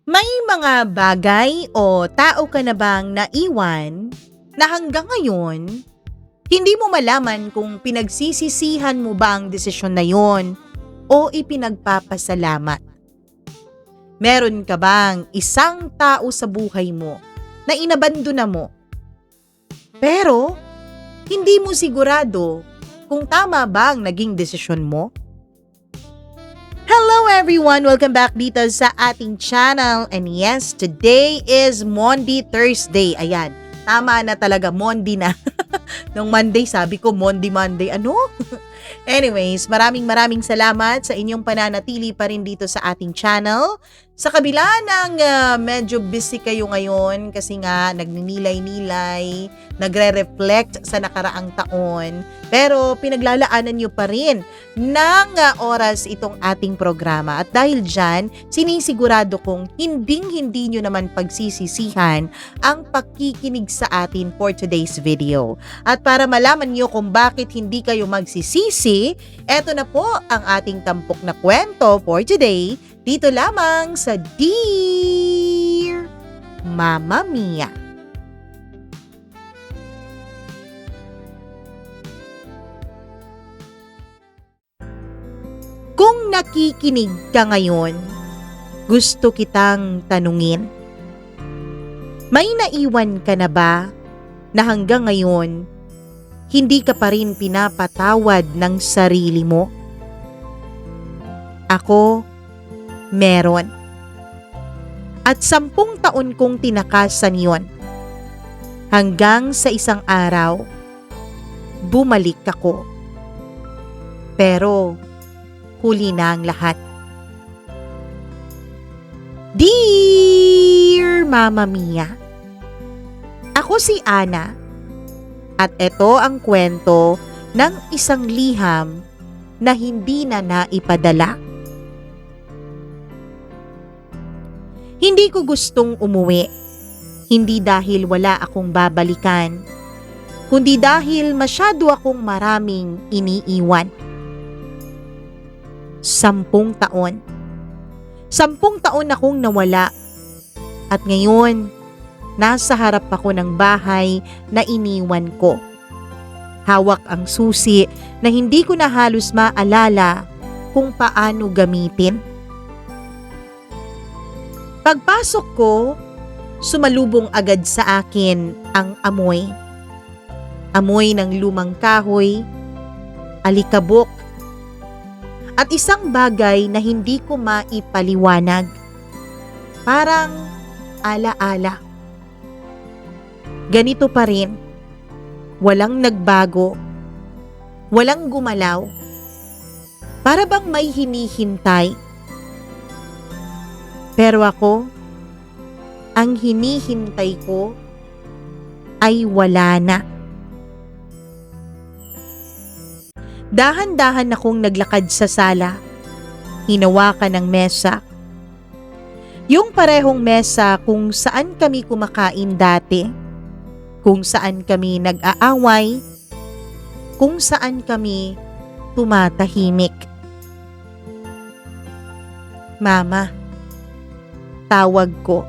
May mga bagay o tao ka na bang naiwan na hanggang ngayon, hindi mo malaman kung pinagsisisihan mo ba ang desisyon na yon o ipinagpapasalamat? Meron ka bang isang tao sa buhay mo na inabandona mo, pero hindi mo sigurado kung tama ba ang naging desisyon mo? Hello everyone! Welcome back dito sa ating channel. And yes, today is Monday, Thursday. Ayan, tama na talaga, Monday na. Nung Monday, sabi ko Monday, ano? Anyways, maraming salamat sa inyong pananatili pa rin dito sa ating channel. Sa kabila ng medyo busy kayo ngayon kasi nga nagninilay-nilay, nagre-reflect sa nakaraang taon, pero pinaglalaanan nyo pa rin ng oras itong ating programa. At dahil dyan, sinisigurado kong hindi nyo naman pagsisisihan ang pakikinig sa atin for today's video. At para malaman nyo kung bakit hindi kayo magsisisi, eto na po ang ating tampok na kwento for today, dito lamang sa Dear Mama Mia. Kung nakikinig ka ngayon, gusto kitang tanungin. May naiwan ka na ba na hanggang ngayon, hindi ka pa rin pinapatawad ng sarili mo? Ako, meron. At 10 taon kong tinakasan yon. Hanggang sa isang araw, bumalik ako. Pero, huli na ang lahat. Dear Mama Mia, ako si Ana. At ito ang kwento ng isang liham na hindi na naipadala. Hindi ko gustong umuwi, hindi dahil wala akong babalikan, kundi dahil masyado akong maraming iniiwan. 10 taon. 10 taon akong nawala. At ngayon, nasa harap ako ng bahay na iniwan ko. Hawak ang susi na hindi ko na halos maalala kung paano gamitin. Pagpasok ko, sumalubong agad sa akin ang amoy. Amoy ng lumang kahoy, alikabok, at isang bagay na hindi ko maipaliwanag. Parang ala-ala. Ganito pa rin. Walang nagbago. Walang gumalaw. Para bang may hinihintay. Pero ako, ang hinihintay ko ay wala na. Dahan-dahan akong naglakad sa sala. Hinawakan ng mesa. Yung parehong mesa kung saan kami kumakain dati. Kung saan kami nag-aaway. Kung saan kami tumatahimik. Mama, tawag ko.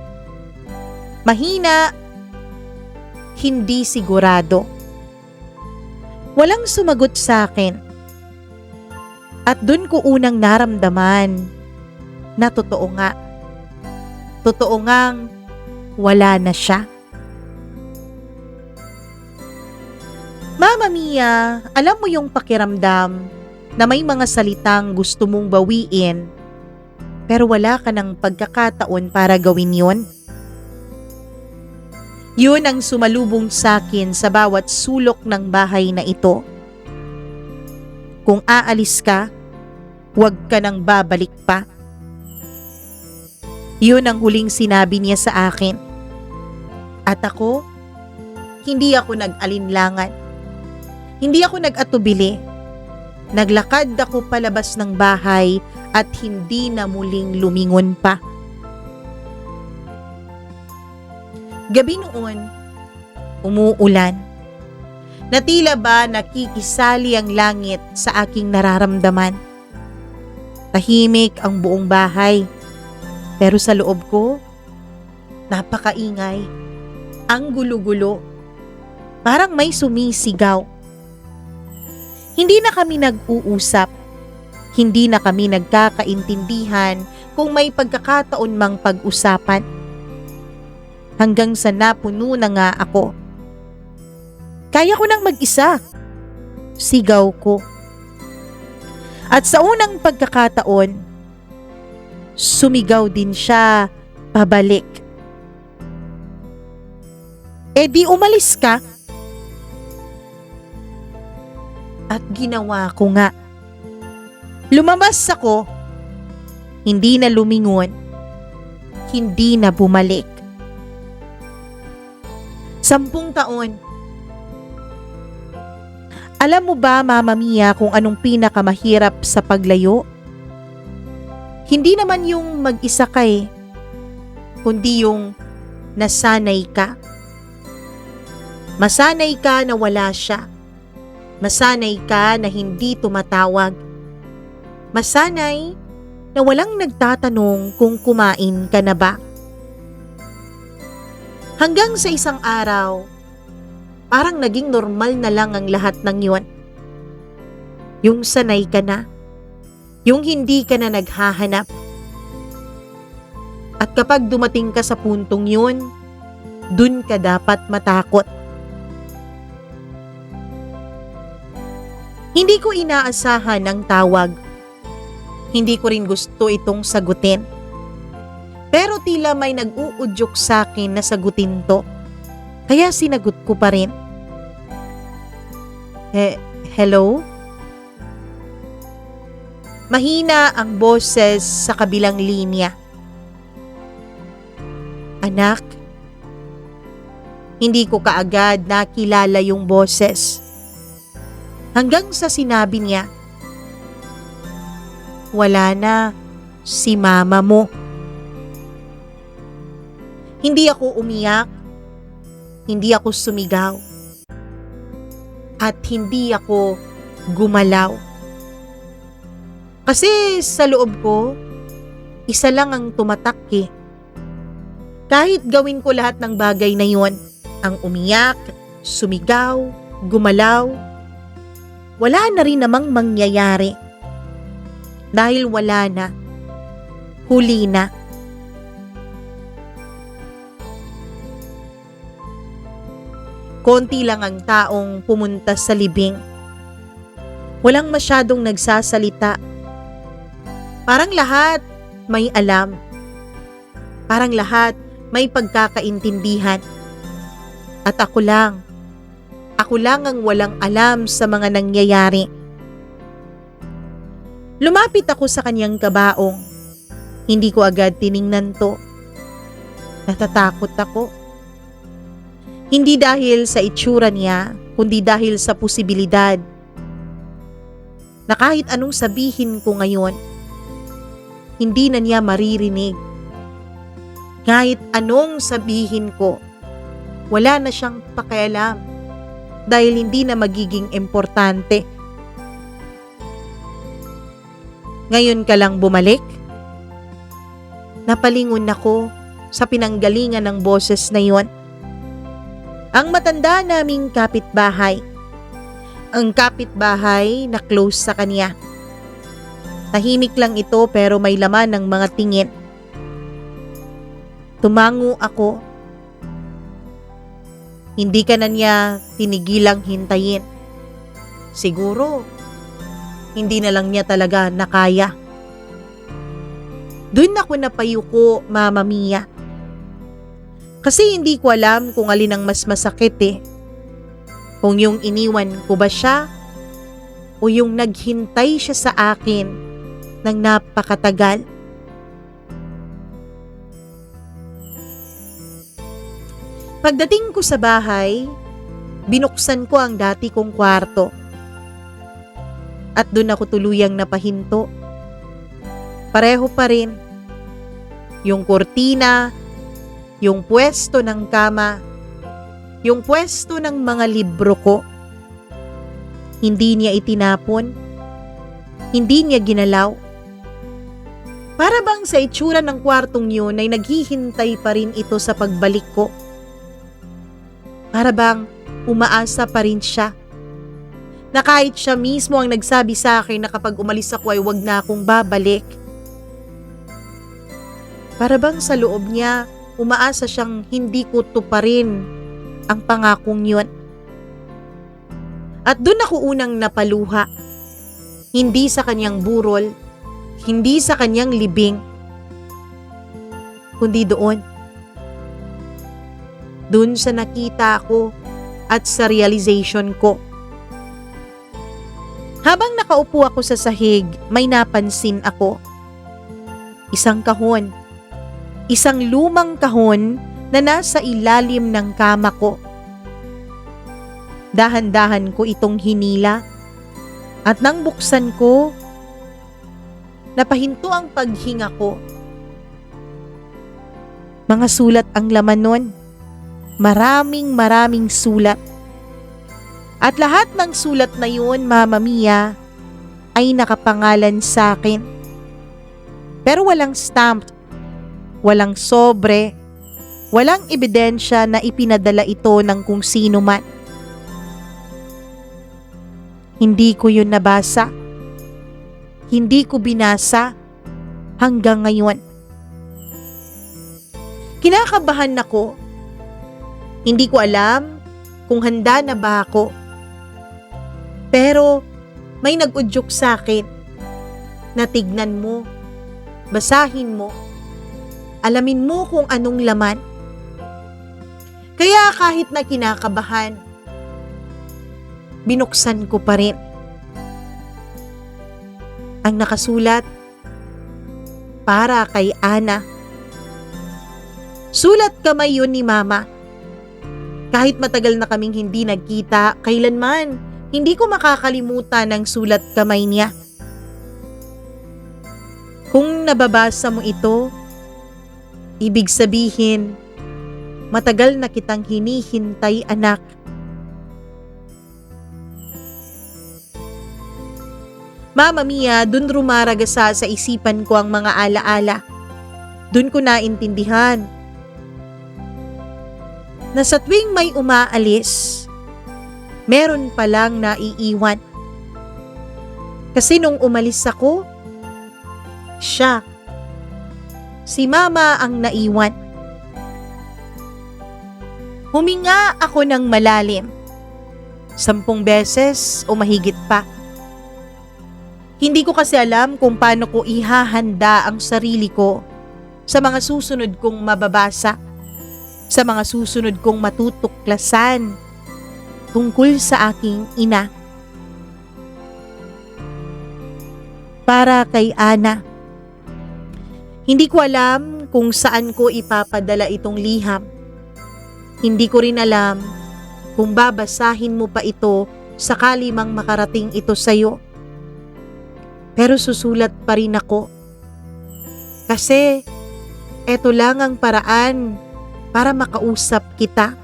Mahina, hindi sigurado. Walang sumagot sa akin. At dun ko unang naramdaman na totoo nga. Totoo ngang wala na siya. Mama Mia, alam mo yung pakiramdam na may mga salitang gusto mong bawiin pero wala ka ng pagkakataon para gawin yon? Yun ang sumalubong sa akin sa bawat sulok ng bahay na ito. Kung aalis ka, huwag ka nang babalik pa. Yun ang huling sinabi niya sa akin. At ako, hindi ako nag-alinlangan. Hindi ako nag-atubili. Naglakad ako palabas ng bahay at hindi na muling lumingon pa. Gabi noon, umuulan. Na tila ba nakikisali ang langit sa aking nararamdaman. Tahimik ang buong bahay. Pero sa loob ko, Napakaingay. Ang gulo-gulo. Parang may sumisigaw. Hindi na kami nag-uusap. Hindi na kami nagkakaintindihan kung may pagkakataon mang pag-usapan. Hanggang sa napuno na nga ako. Kaya ko nang mag-isa. Sigaw ko. At sa unang pagkakataon, sumigaw din siya pabalik. "Eh di umalis ka." At ginawa ko nga. Lumabas ako, hindi na lumingon, hindi na bumalik. 10 taon. Alam mo ba, Mama Mia, kung anong pinakamahirap sa paglayo? Hindi naman yung mag-isa ka kundi yung nasanay ka. Masanay ka na wala siya. Masanay ka na hindi tumatawag. Masanay na walang nagtatanong kung kumain ka na ba. Hanggang sa isang araw, parang naging normal na lang ang lahat ng yun. Yung sanay ka na. Yung hindi ka na naghahanap. At kapag dumating ka sa puntong yun, dun ka dapat matakot. Hindi ko inaasahan ang tawag. Hindi ko rin gusto itong sagutin. Pero tila may nag-uudyok sa akin na sagutin to. Kaya sinagot ko pa rin. Hello? Mahina ang boses sa kabilang linya. Anak? Hindi ko kaagad nakilala yung boses. Hanggang sa sinabi niya, "Wala na, si mama mo." Hindi ako umiyak, hindi ako sumigaw, at hindi ako gumalaw. Kasi sa loob ko, isa lang ang tumatak Kahit gawin ko lahat ng bagay na yon, ang umiyak, sumigaw, gumalaw, wala na rin namang mangyayari. Dahil wala na, huli na. Konti lang ang taong pumunta sa libing. Walang masyadong nagsasalita. Parang lahat may alam. Parang lahat may pagkakaintindihan. At ako lang ang walang alam sa mga nangyayari. Lumapit ako sa kanyang kabaong. Hindi ko agad tiningnan to. Natatakot ako. Hindi dahil sa itsura niya, kundi dahil sa posibilidad na kahit anong sabihin ko ngayon, hindi na niya maririnig. Kahit anong sabihin ko, wala na siyang pakialam dahil hindi na magiging importante. Ngayon ka lang bumalik? Napalingon ako sa pinanggalingan ng boses na yon. Ang matanda naming kapitbahay. Ang kapitbahay na close sa kanya. Tahimik lang ito pero may laman ng mga tingin. Tumango ako. Hindi ka na niya tinigilang hintayin. Siguro, hindi na lang niya talaga nakaya. Doon ako napayuko, Mama Mia. Kasi hindi ko alam kung alin ang mas masakit Kung yung iniwan ko ba siya o yung naghintay siya sa akin ng napakatagal. Pagdating ko sa bahay, binuksan ko ang dati kong kwarto. At doon ako tuluyang napahinto. Pareho pa rin. Yung kurtina, yung pwesto ng kama, yung pwesto ng mga libro ko. Hindi niya itinapon, hindi niya ginalaw. Para bang sa itsura ng kwartong yun ay naghihintay pa rin ito sa pagbalik ko. Para bang umaasa pa rin siya. Na kahit siya mismo ang nagsabi sa akin na kapag umalis ako ay wag na akong babalik. Para bang sa loob niya, umaasa siyang hindi ko tuparin ang pangakong yun. At doon ako unang napaluha. Hindi sa kanyang burol, hindi sa kanyang libing, kundi doon. Doon sa nakita ko at sa realization ko. Habang nakaupo ako sa sahig, may napansin ako. Isang kahon. Isang lumang kahon na nasa ilalim ng kama ko. Dahan-dahan ko itong hinila at nang buksan ko, napahinto ang paghinga ko. Mga sulat ang laman nun. Maraming sulat. At lahat ng sulat na yun, Mama Mia, ay nakapangalan sa akin. Pero walang stamp, walang sobre, walang ebidensya na ipinadala ito ng kung sino man. Hindi ko yun nabasa. Hindi ko binasa hanggang ngayon. Kinakabahan ako. Hindi ko alam kung handa na ba ako. Pero may nag-udyok sa akin na tignan mo, basahin mo, alamin mo kung anong laman. Kaya kahit na kinakabahan, binuksan ko pa rin. Ang nakasulat, para kay Ana. Sulat kamay yun ni Mama. Kahit matagal na kaming hindi nagkita, kailanman hindi ko makakalimutan ang sulat kamay niya. Kung nababasa mo ito, ibig sabihin, matagal na kitang hinihintay, anak. Mama Mia, dun rumaragasa sa isipan ko ang mga alaala. Dun ko naintindihan na sa tuwing may umaalis, meron palang naiiwan. Kasi nung umalis ako, siya, si Mama ang naiwan. Huminga ako ng malalim, 10 beses o mahigit pa. Hindi ko kasi alam kung paano ko ihahanda ang sarili ko sa mga susunod kong mababasa, sa mga susunod kong matutuklasan tungkol sa aking ina. Para kay Ana. Hindi ko alam kung saan ko ipapadala itong liham. Hindi ko rin alam kung babasahin mo pa ito sakali mang makarating ito sa'yo. Pero susulat pa rin ako. Kasi eto lang ang paraan para makausap kita.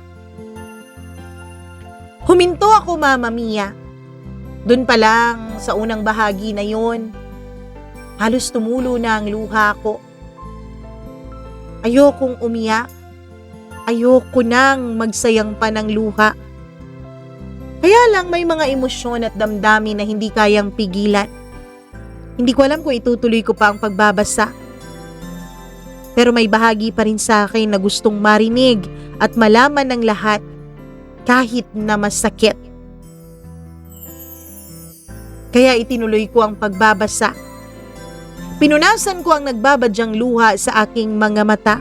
Huminto ako, Mama Mia. Doon pa lang sa unang bahagi na yon, halos tumulo na ang luha ko. Ayokong umiyak. Ayoko nang magsayang pa ng luha. Kaya lang may mga emosyon at damdamin na hindi kayang pigilan. Hindi ko alam kung itutuloy ko pa ang pagbabasa. Pero may bahagi pa rin sa akin na gustong marinig at malaman ng lahat kahit na masakit. Kaya itinuloy ko ang pagbabasa. Pinunasan ko ang nagbabadyang luha sa aking mga mata.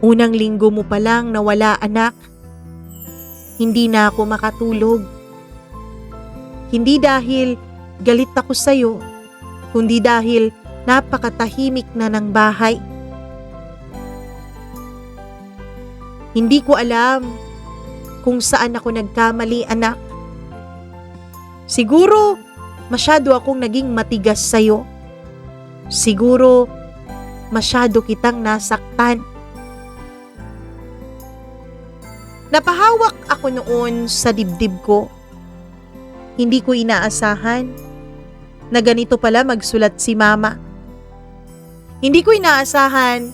Unang linggo mo pa lang nawala, anak. Hindi na ako makatulog. Hindi dahil galit ako sa'yo, kundi dahil napakatahimik na ng bahay. Hindi ko alam kung saan ako nagkamali, anak. Siguro masyado akong naging matigas sa'yo. Siguro masyado kitang nasaktan. Napahawak ako noon sa dibdib ko. Hindi ko inaasahan na ganito pala magsulat si mama. Hindi ko inaasahan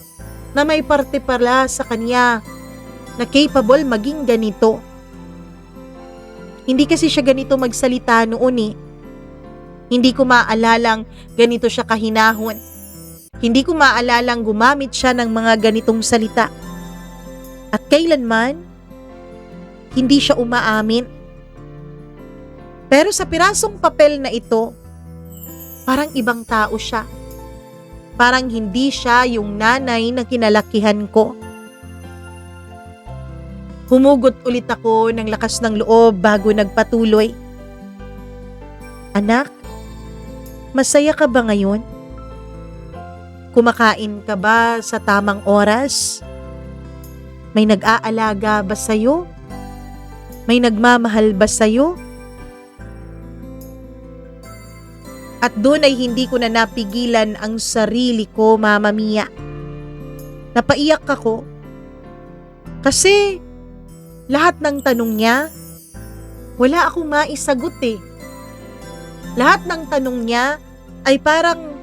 na may parte pala sa kanya na capable maging ganito. Hindi kasi siya ganito magsalita noon eh. Hindi ko maalalang ganito siya kahinahon. Hindi ko maalalang gumamit siya ng mga ganitong salita. At kailanman, hindi siya umaamin. Pero sa pirasong papel na ito, parang ibang tao siya. Parang hindi siya yung nanay na kinalakihan ko. Humugot ulit ako ng lakas ng loob bago nagpatuloy. Anak, masaya ka ba ngayon? Kumakain ka ba sa tamang oras? May nag-aalaga ba sa'yo? May nagmamahal ba sa'yo? At doon ay hindi ko na napigilan ang sarili ko, Mama Mia. Napaiyak ako. Kasi lahat ng tanong niya, wala akong maisagot eh. Lahat ng tanong niya ay parang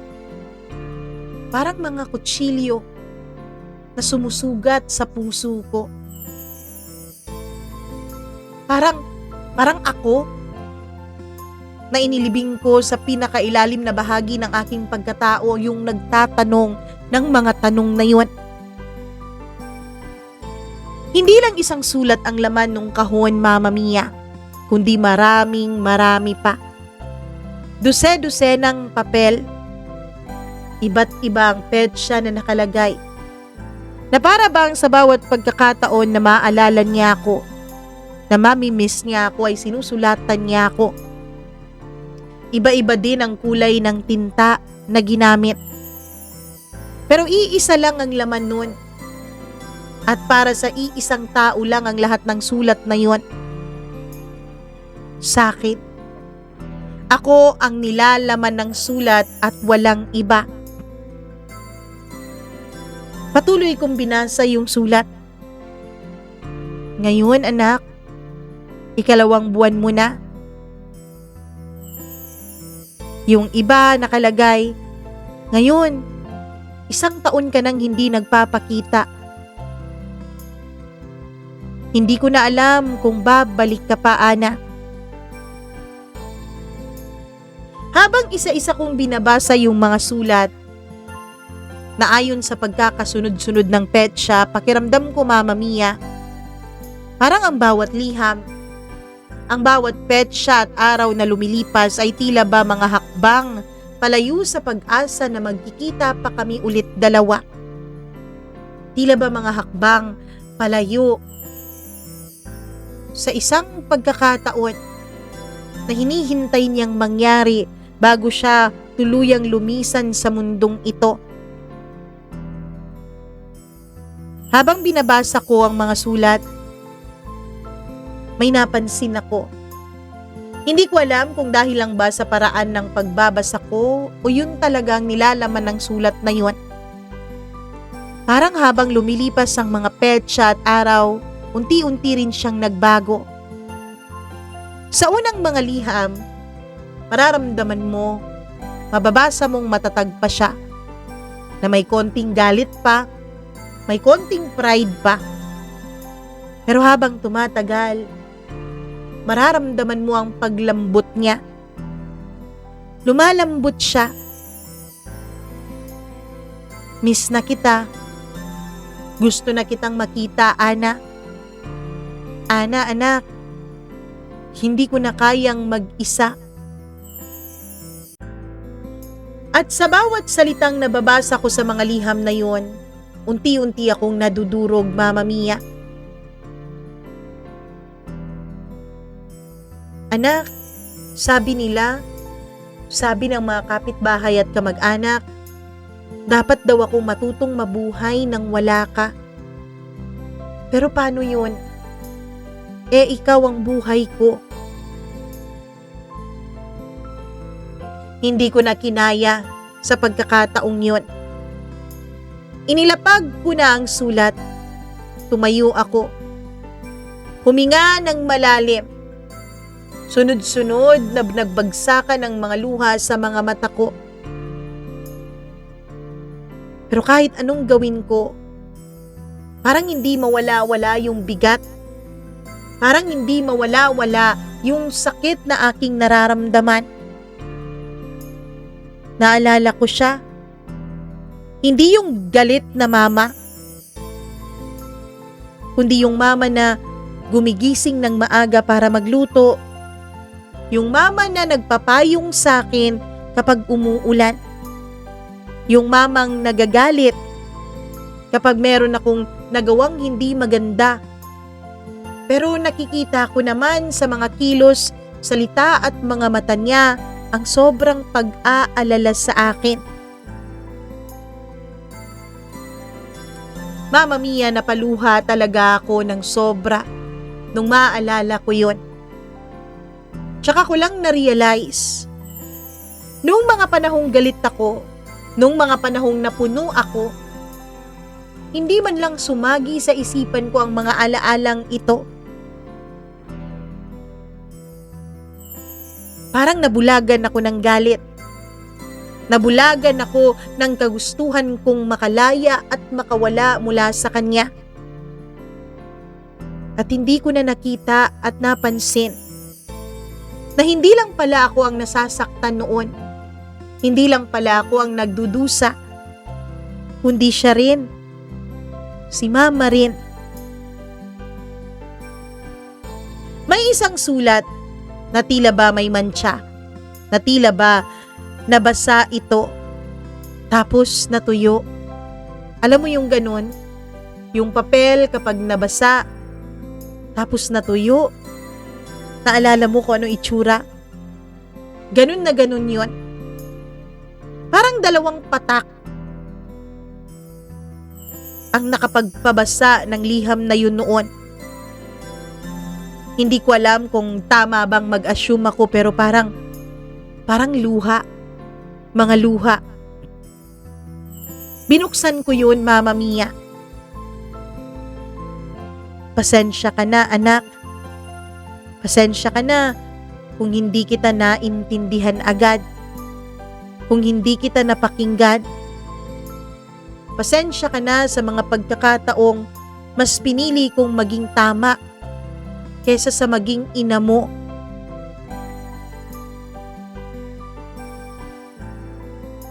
mga kutsilyo na sumusugat sa puso ko. Parang ako na inilibing ko sa pinakailalim na bahagi ng aking pagkatao yung nagtatanong ng mga tanong na yun. Hindi lang isang sulat ang laman ng kahon, Mama Mia, kundi marami pa. Duse-duse ng papel, iba't ibang petsa na nakalagay, na para bang sa bawat pagkakataon na maalala niya ako, na mamimiss niya ako ay sinusulatan niya ako. Iba-iba din ang kulay ng tinta na ginamit. Pero iisa lang ang laman nun. At para sa iisang tao lang ang lahat ng sulat na yun. Sakit. Ako ang nilalaman ng sulat at walang iba. Patuloy kong binasa yung sulat. Ngayon, anak, 2 buwan mo na. Yung iba nakalagay, ngayon, 1 taon ka nang hindi nagpapakita. Hindi ko na alam kung babalik ka pa, Ana. Habang isa-isa kong binabasa yung mga sulat, na ayon sa pagkakasunod-sunod ng petsa, pakiramdam ko, Mama Mia, parang ang bawat liham, ang bawat petsa at araw na lumilipas ay tila ba mga hakbang palayo sa pag-asa na magkikita pa kami ulit dalawa. Tila ba mga hakbang palayo sa isang pagkakataon na hinihintay niyang mangyari bago siya tuluyang lumisan sa mundong ito. Habang binabasa ko ang mga sulat, may napansin ako. Hindi ko alam kung dahil lang ba sa paraan ng pagbabasa ko o yun talagang nilalaman ng sulat na yun. Parang habang lumilipas ang mga petsa at araw, unti-unti rin siyang nagbago. Sa unang mga liham, mararamdaman mo, mababasa mong matatag pa siya, na may konting galit pa, may konting pride pa. Pero habang tumatagal, mararamdaman mo ang paglambot niya. Lumalambot siya. Miss na kita. Gusto na kitang makita, Ana. Ana, anak. Hindi ko na kayang mag-isa. At sa bawat salitang nababasa ko sa mga liham na yon, unti-unti akong nadudurog, Mama Mia. Anak, sabi nila, sabi ng mga kapitbahay at kamag-anak, dapat daw akong matutong mabuhay nang wala ka. Pero paano yun? Ikaw ang buhay ko. Hindi ko na kinaya sa pagkakataong yun. Inilapag ko na ang sulat. Tumayo ako. Huminga ng malalim. Sunod-sunod na nagbagsakan ang mga luha sa mga mata ko. Pero kahit anong gawin ko, parang hindi mawala-wala yung bigat. Parang hindi mawala-wala yung sakit na aking nararamdaman. Naalala ko siya. Hindi yung galit na mama, kundi yung mama na gumigising ng maaga para magluto. Yung mama na nagpapayong sa akin kapag umuulan. Yung mamang nagagalit kapag meron akong nagawang hindi maganda. Pero nakikita ko naman sa mga kilos, salita at mga mata niya ang sobrang pag-aalala sa akin. Mama Mia, napaluha talaga ako ng sobra nung maaalala ko yun. Tsaka ko lang na-realize, nung mga panahong galit ako, nung mga panahong napuno ako, hindi man lang sumagi sa isipan ko ang mga alaalang ito. Parang nabulagan ako ng galit. Nabulagan ako ng kagustuhan kong makalaya at makawala mula sa kanya. At hindi ko na nakita at napansin na hindi lang pala ako ang nasasaktan noon. Hindi lang pala ako ang nagdudusa. Kundi siya rin. Si mama rin. May isang sulat na tila ba may mantsa. Na tila ba nabasa ito. Tapos natuyo. Alam mo yung ganun? Yung papel kapag nabasa. Tapos natuyo. Naalala mo kung ano itsura? Ganun na ganun yun. Parang dalawang patak ang nakapagpabasa ng liham na yun noon. Hindi ko alam kung tama bang mag-assume ako, pero parang luha. Mga luha. Binuksan ko yun, Mama Mia. Pasensya ka na, anak. Pasensya ka na kung hindi kita naintindihan agad. Kung hindi kita napakinggan. Pasensya ka na sa mga pagkakataong mas pinili kong maging tama kesa sa maging ina mo.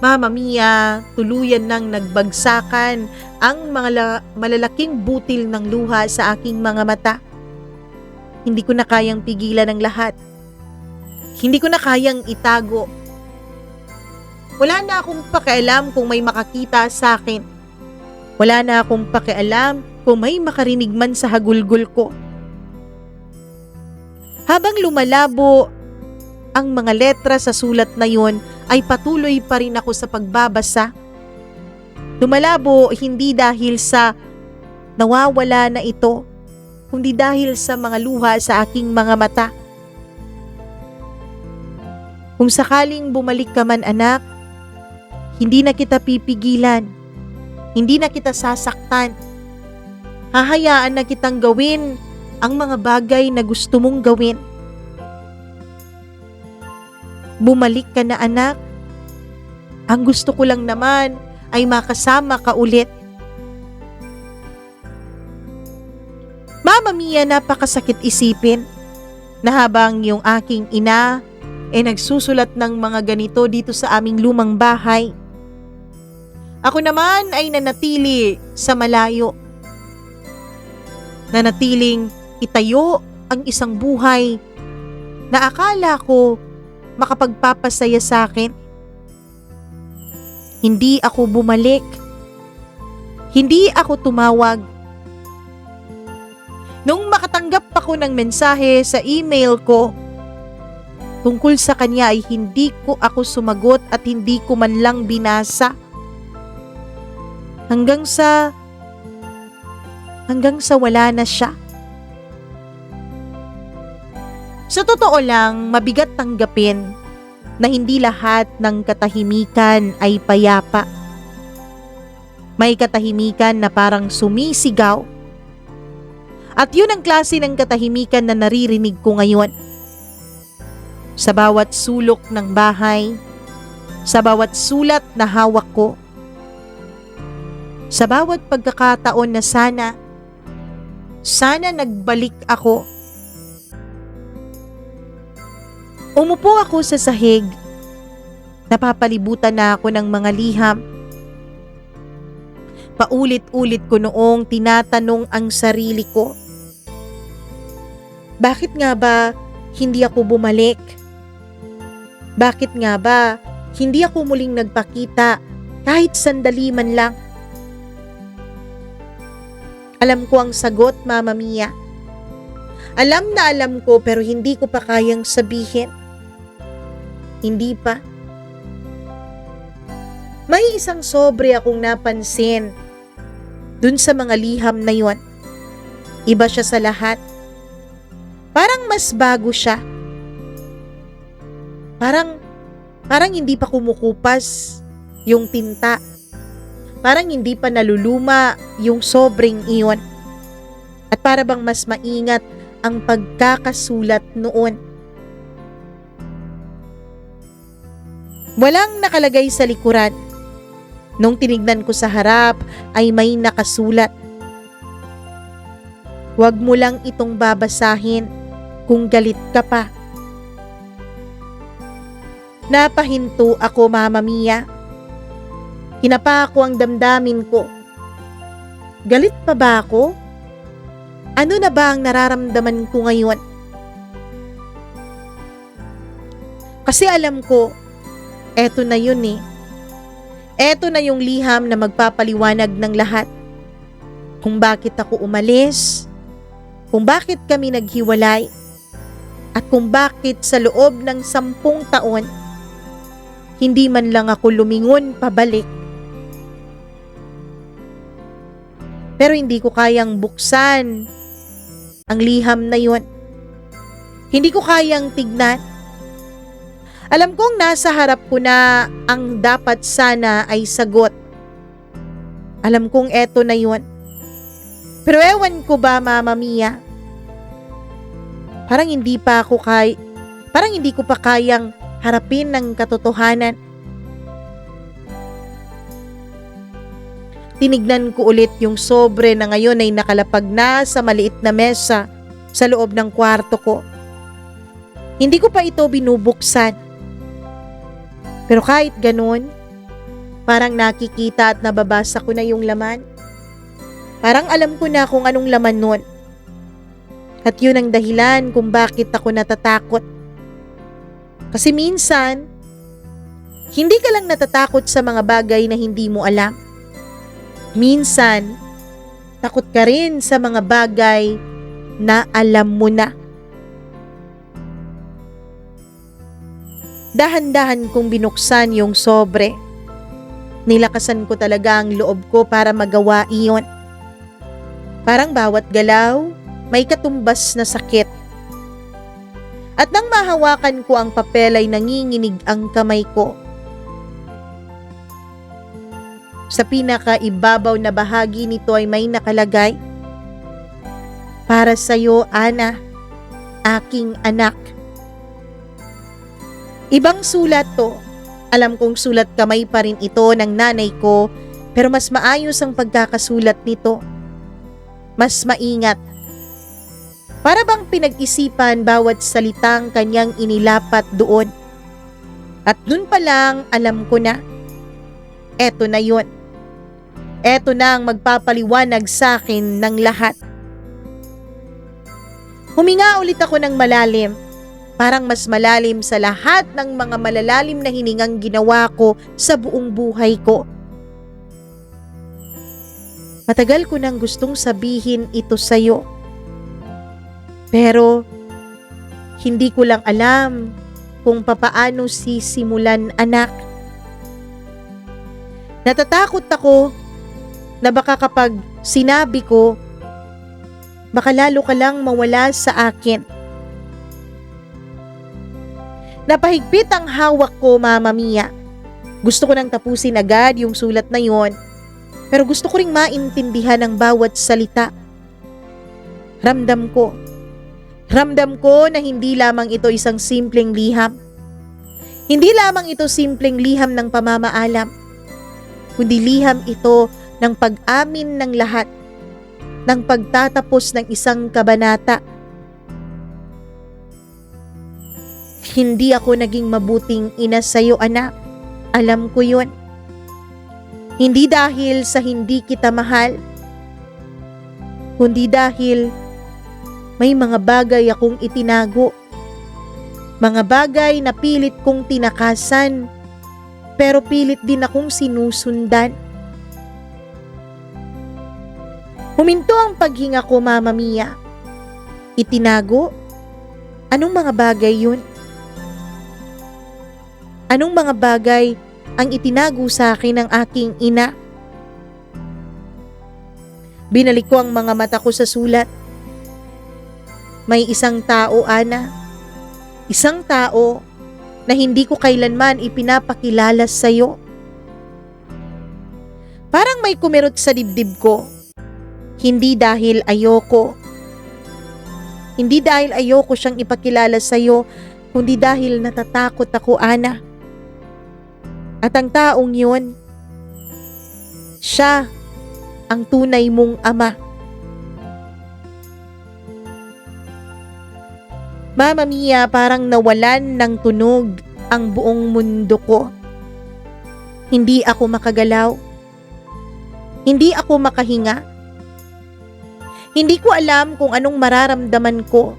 Mama Mia, tuluyan nang nagbagsakan ang mga malalaking butil ng luha sa aking mga mata. Hindi ko na kayang pigilan ang lahat. Hindi ko na kayang itago. Wala na akong pakialam kung may makakita sa akin. Wala na akong pakialam kung may makarinig man sa hagulgol ko. Habang lumalabo ang mga letra sa sulat na yon, ay patuloy pa rin ako sa pagbabasa. Lumalabo hindi dahil sa nawawala na ito, kundi dahil sa mga luha sa aking mga mata. Kung sakaling bumalik ka man, anak, hindi na kita pipigilan. Hindi na kita sasaktan. Hahayaan na kitang gawin ang mga bagay na gusto mong gawin. Bumalik ka na, anak. Ang gusto ko lang naman ay makasama ka ulit. Mama Mia, napakasakit isipin na habang yung aking ina nagsusulat ng mga ganito dito sa aming lumang bahay, ako naman ay nanatili sa malayo. Nanatiling itayo ang isang buhay na akala ko makapagpapasaya sa akin. Hindi ako bumalik. Hindi ako tumawag. Nung makatanggap ako ng mensahe sa email ko tungkol sa kanya, ay hindi ko ako sumagot at hindi ko man lang binasa. Hanggang sa wala na siya. Sa totoo lang, mabigat tanggapin na hindi lahat ng katahimikan ay payapa. May katahimikan na parang sumisigaw. At yun ang klase ng katahimikan na naririnig ko ngayon. Sa bawat sulok ng bahay, sa bawat sulat na hawak ko, sa bawat pagkakataon na sana nagbalik ako. Umupo ako sa sahig, napapalibutan na ako ng mga liham. Paulit-ulit ko noong tinatanong ang sarili ko, bakit nga ba hindi ako bumalik? Bakit nga ba hindi ako muling nagpakita kahit sandali man lang? Alam ko ang sagot, Mama Mia. Alam na alam ko pero hindi ko pa kayang sabihin. Hindi pa. May isang sobre akong napansin dun sa mga liham na yon. Iba siya sa lahat. Parang mas bago siya. Parang hindi pa kumukupas yung tinta. Parang hindi pa naluluma yung sobrang iyon. At para bang mas maingat ang pagkakasulat noon. Walang nakalagay sa likuran. Nung tinignan ko sa harap ay may nakasulat. Huwag mo lang itong babasahin kung galit ka pa. Napahinto ako, Mama Mia. Kinapa ko ang damdamin ko. Galit pa ba ako? Ano na ba ang nararamdaman ko ngayon? Kasi alam ko, eto na yun eh. Eto na yung liham na magpapaliwanag ng lahat. Kung bakit ako umalis, kung bakit kami naghiwalay, at kung bakit sa loob ng 10 taon, hindi man lang ako lumingon pabalik. Pero hindi ko kayang buksan ang liham na yun. Hindi ko kayang tignan. Alam kong nasa harap ko na ang dapat sana ay sagot. Alam kong eto na yun. Pero ewan ko ba, Mama Mia, parang hindi ko pa kayang harapin ng katotohanan. Tinignan ko ulit yung sobre na ngayon ay nakalapag na sa maliit na mesa sa loob ng kwarto ko. Hindi ko pa ito binubuksan. Pero kahit ganun, parang nakikita at nababasa ko na yung laman. Parang alam ko na kung anong laman nun. At yun ang dahilan kung bakit ako natatakot. Kasi minsan, hindi ka lang natatakot sa mga bagay na hindi mo alam. Minsan, takot ka rin sa mga bagay na alam mo na. Dahan-dahan kong binuksan yung sobre. Nilakasan ko talaga ang loob ko para magawa iyon. Parang bawat galaw, may katumbas na sakit. At nang mahawakan ko ang papel ay nanginginig ang kamay ko. Sa pinakaibabaw na bahagi nito ay may nakalagay, "Para sa'yo, Ana, aking anak." Ibang sulat to. Alam kong sulat kamay pa rin ito ng nanay ko, pero mas maayos ang pagkakasulat nito. Mas maingat. Para bang pinag-isipan bawat salitang kanyang inilapat doon. At dun pa lang alam ko na, eto na yun. Eto na ang magpapaliwanag sa akin ng lahat. Huminga ulit ako ng malalim. Parang mas malalim sa lahat ng mga malalalim na hiningang ginawa ko sa buong buhay ko. Matagal ko nang gustong sabihin ito sa'yo. Pero hindi ko lang alam kung papaano sisimulan, anak. Natatakot ako na baka kapag sinabi ko, baka lalo ka lang mawala sa akin. Napahigpit ang hawak ko, Mama Mia. Gusto ko nang tapusin agad yung sulat na yon, pero gusto ko ring maintindihan ang bawat salita. Ramdam ko, Ramdam ko na hindi lamang ito isang simpleng liham. Hindi lamang ito simpleng liham ng pamamaalam, kundi liham ito ng pag-amin ng lahat, ng pagtatapos ng isang kabanata. Hindi ako naging mabuting ina sa'yo, anak. Alam ko yun. Hindi dahil sa hindi kita mahal, kundi dahil may mga bagay akong itinago. Mga bagay na pilit kong tinakasan, pero pilit din akong sinusundan. Huminto ang paghinga ko, Mama Mia. Itinago? Anong mga bagay yun? Anong mga bagay ang itinago sa akin ng aking ina? Binalik ko ang mga mata ko sa sulat. May isang tao, Ana. Isang tao na hindi ko kailanman ipinapakilala sa'yo. Parang may kumirot sa dibdib ko. Hindi dahil ayoko. Hindi dahil ayoko siyang ipakilala sa'yo, kundi dahil natatakot ako, Ana. At ang taong yun, siya ang tunay mong ama. Mama Mia, parang nawalan ng tunog ang buong mundo ko. Hindi ako makagalaw. Hindi ako makahinga. Hindi ko alam kung anong mararamdaman ko.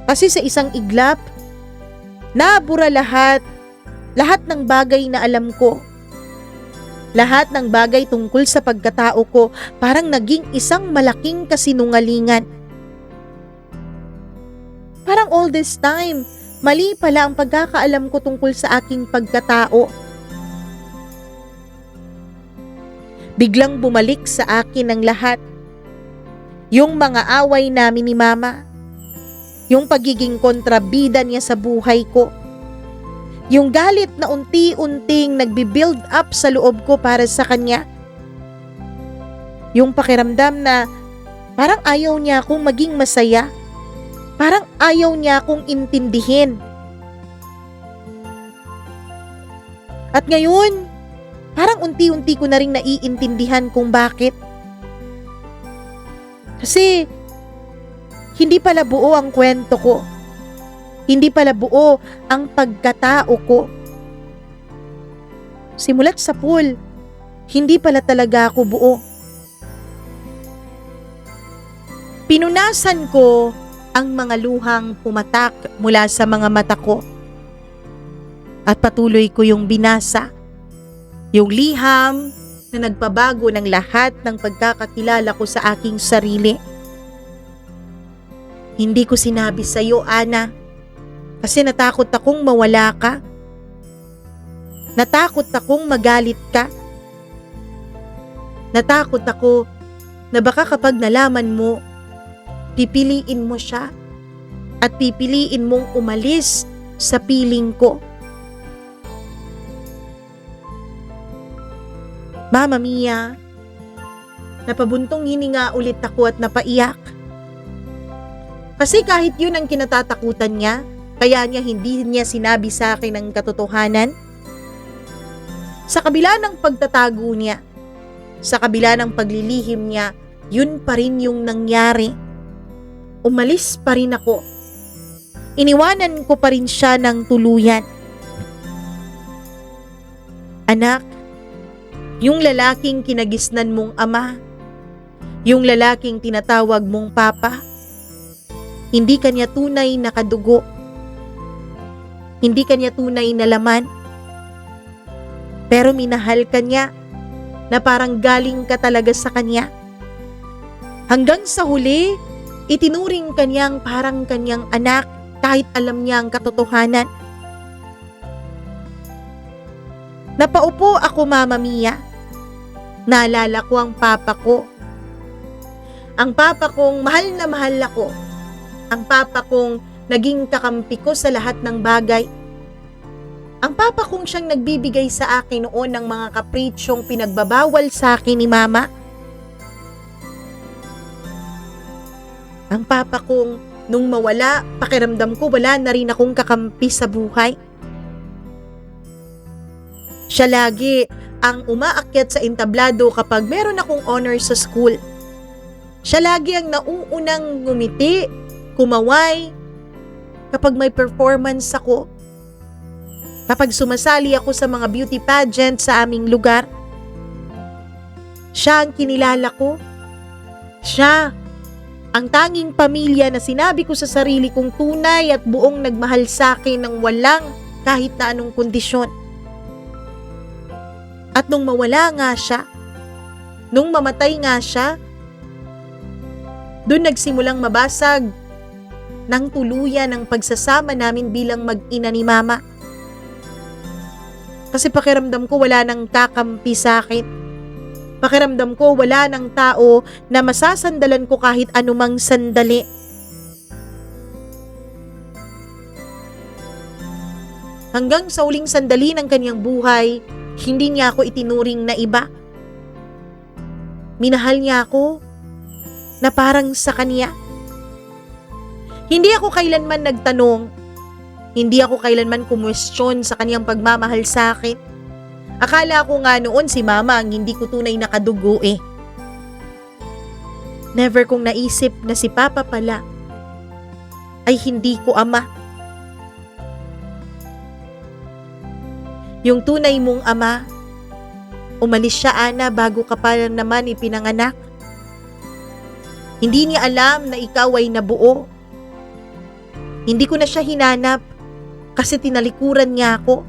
Kasi sa isang iglap, nabura lahat ng bagay na alam ko. Lahat ng bagay tungkol sa pagkatao ko parang naging isang malaking kasinungalingan. Parang all this time, mali pala ang pagkakaalam ko tungkol sa aking pagkatao. Biglang bumalik sa akin ang lahat. Yung mga away namin ni Mama. Yung pagiging kontrabida niya sa buhay ko. Yung galit na unti-unting nagbi-build up sa loob ko para sa kanya. Yung pakiramdam na parang ayaw niya akong maging masaya. Parang ayaw niya akong intindihin. At ngayon, parang unti-unti ko na rin naiintindihan kung bakit. Kasi, hindi pala buo ang kwento ko. Hindi pala buo ang pagkatao ko. Simulat sa pool, hindi pala talaga ako buo. Pinunasan ko ang mga luhang pumatak mula sa mga mata ko. At patuloy ko yung binasa. Yung liham na nagpabago ng lahat ng pagkakakilala ko sa aking sarili. Hindi ko sinabi sa iyo, Ana, kasi natakot akong mawala ka. Natakot akong magalit ka. Natakot ako na baka kapag nalaman mo, pipiliin mo siya at pipiliin mong umalis sa piling ko. Mama Mia, napabuntong hininga ulit ako at napaiyak. Kasi kahit yun ang kinatatakutan niya, kaya niya hindi niya sinabi sa akin ang katotohanan. Sa kabila ng pagtatago niya, sa kabila ng paglilihim niya, yun pa rin yung nangyari. Umalis pa rin ako. Iniwanan ko pa rin siya ng tuluyan. Anak, yung lalaking kinagisnan mong ama, yung lalaking tinatawag mong papa, hindi kanya tunay na kadugo. Hindi kanya tunay na laman. Pero minahal kanya na parang galing ka talaga sa kanya. Hanggang sa huli, itinuring kanyang parang kanyang anak kahit alam niya ang katotohanan. Napaupo ako, Mama Mia. Naalala ko ang papa ko. Ang papa kong mahal na mahal ako. Ang papa kong naging kakampi ko sa lahat ng bagay. Ang papa kong siyang nagbibigay sa akin noon ng mga kapritsyong pinagbabawal sa akin ni Mama. Ang papa kong Nung mawala, pakiramdam ko wala na rin akong kakampi sa buhay. Siya lagi ang umaakyat sa entablado kapag meron akong honor sa school. Siya lagi ang nauunang ngumiti, kumaway, kapag may performance ako. Kapag sumasali ako sa mga beauty pageant sa aming lugar. Siya ang kinilala ko. Siya ang tanging pamilya na sinabi ko sa sarili kong tunay at buong nagmahal sa akin ng walang kahit na anong kondisyon. At nung mawala nga siya, nung mamatay nga siya, doon nagsimulang mabasag ng tuluyan ang pagsasama namin bilang mag-ina ni Mama. Kasi pakiramdam ko wala nang kakampi sa akin. Pakiramdam ko wala nang tao na masasandalan ko kahit anumang sandali. Hanggang sa uling sandali ng kanyang buhay, hindi niya ako itinuring na iba. Minahal niya ako na parang sa kanya. Hindi ako kailanman nagtanong, hindi ako kailanman kumwestiyon sa kanyang pagmamahal sa akin. Akala ko nga noon si Mama ang hindi ko tunay na kadugo eh. Never kong naisip na si Papa pala ay hindi ko ama. Yung tunay mong ama, umalis siya Ana bago ka pa naman ipinanganak. Hindi niya alam na ikaw ay nabuo. Hindi ko na siya hinanap kasi tinalikuran niya ako.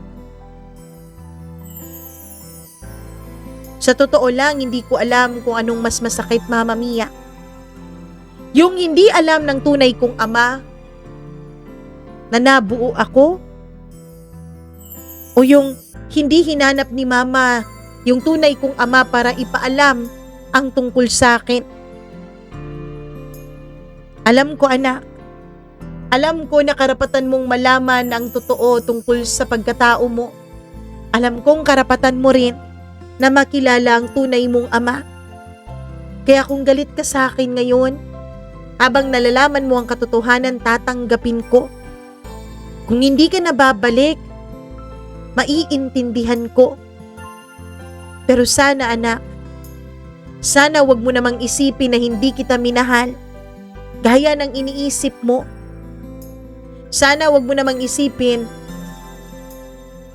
Sa totoo lang, hindi ko alam kung anong mas masakit, Mama Mia. Yung hindi alam ng tunay kong ama na nabuo ako, o yung hindi hinanap ni Mama yung tunay kong ama para ipaalam ang tungkol sa akin. Alam ko, anak. Alam ko na karapatan mong malaman ang totoo tungkol sa pagkatao mo. Alam kong karapatan mo rin na makilala ang tunay mong ama. Kaya kung galit ka sa akin ngayon, habang nalalaman mo ang katotohanan, tatanggapin ko. Kung hindi ka nababalik, maiintindihan ko. Pero sana anak, sana wag mo namang isipin na hindi kita minahal, gaya ng iniisip mo. Sana wag mo namang isipin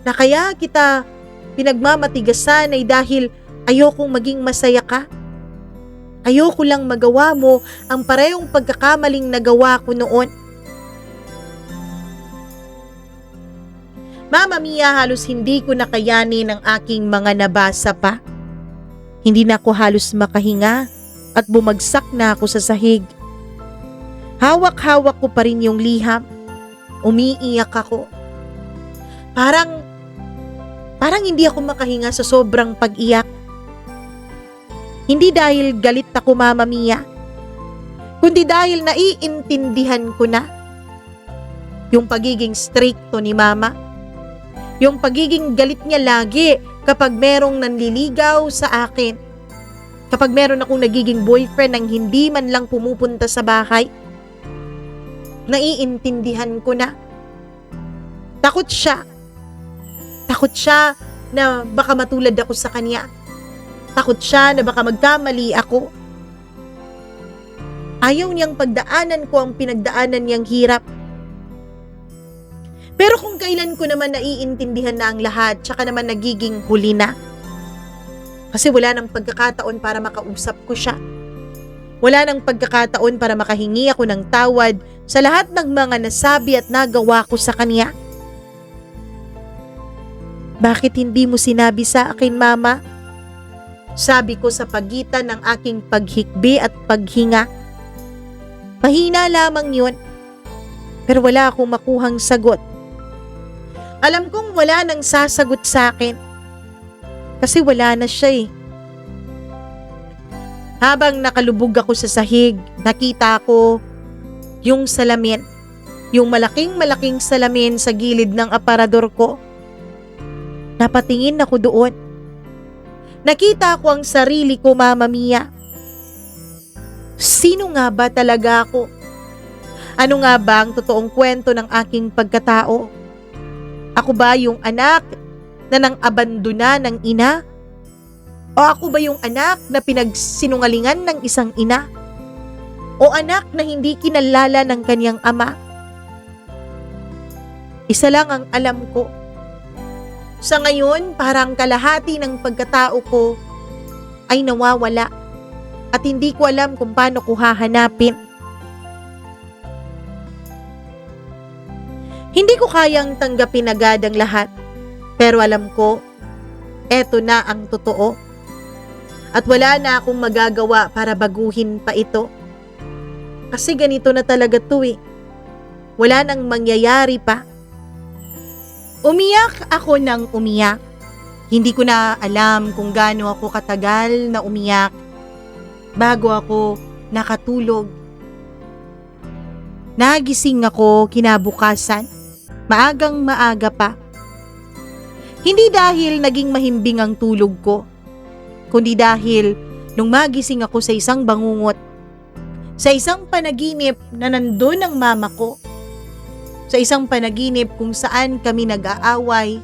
na kaya kita pinagmamatigasan ay dahil ayokong maging masaya ka. Ayoko lang magawa mo ang parehong pagkakamaling nagawa ko noon. Mama Mia, halos hindi ko nakayanin ang aking mga nabasa pa. Hindi na ako halos makahinga at bumagsak na ako sa sahig. Hawak-hawak ko pa rin yung liham. Umiiyak ako. Parang hindi ako makahinga sa sobrang pag-iyak. Hindi dahil galit ako, Mama Mia, kundi dahil naiintindihan ko na yung pagiging stricto ni Mama. Yung pagiging galit niya lagi kapag merong nanliligaw sa akin. Kapag meron akong nagiging boyfriend nang hindi man lang pumupunta sa bahay. Naiintindihan ko na. Takot siya. Takot siya na baka matulad ako sa kanya. Takot siya na baka magkamali ako. Ayaw niyang pagdaanan ko ang pinagdaanan niyang hirap. Pero kung kailan ko naman naiintindihan na ang lahat, tsaka naman nagiging huli na. Kasi wala nang pagkakataon para makausap ko siya. Wala nang pagkakataon para makahingi ako ng tawad sa lahat ng mga nasabi at nagawa ko sa kanya. Bakit hindi mo sinabi sa akin, Mama? Sabi ko sa pagitan ng aking paghikbi at paghinga. Mahina lamang yun, pero wala akong makuhang sagot. Alam kong wala nang sasagot sa akin kasi wala na siya eh. Habang nakalubog ako sa sahig, nakita ko yung salamin, yung malaking salamin sa gilid ng aparador ko. Napatingin ako doon. Nakita ko ang sarili ko, Mama Mia. Sino nga ba talaga ako? Ano nga ba ang totoong kwento ng aking pagkatao? Ako ba yung anak na nang-abandona ng ina? O ako ba yung anak na pinagsinungalingan ng isang ina? O anak na hindi kinalala ng kanyang ama? Isa lang ang alam ko. Sa ngayon, parang kalahati ng pagkatao ko ay nawawala at hindi ko alam kung paano ko hahanapin. Hindi ko kayang tanggapin agad ang lahat, pero alam ko, eto na ang totoo. At wala na akong magagawa para baguhin pa ito. Kasi ganito na talaga to eh. Wala nang mangyayari pa. Umiyak ako ng umiyak. Hindi ko na alam kung gaano ako katagal na umiyak bago ako nakatulog. Nagising ako kinabukasan, maagang maaga pa. Hindi dahil naging mahimbing ang tulog ko, kundi dahil nung magising ako sa isang bangungot, sa isang panaginip na nandun ang mama ko, sa isang panaginip kung saan kami nag-aaway,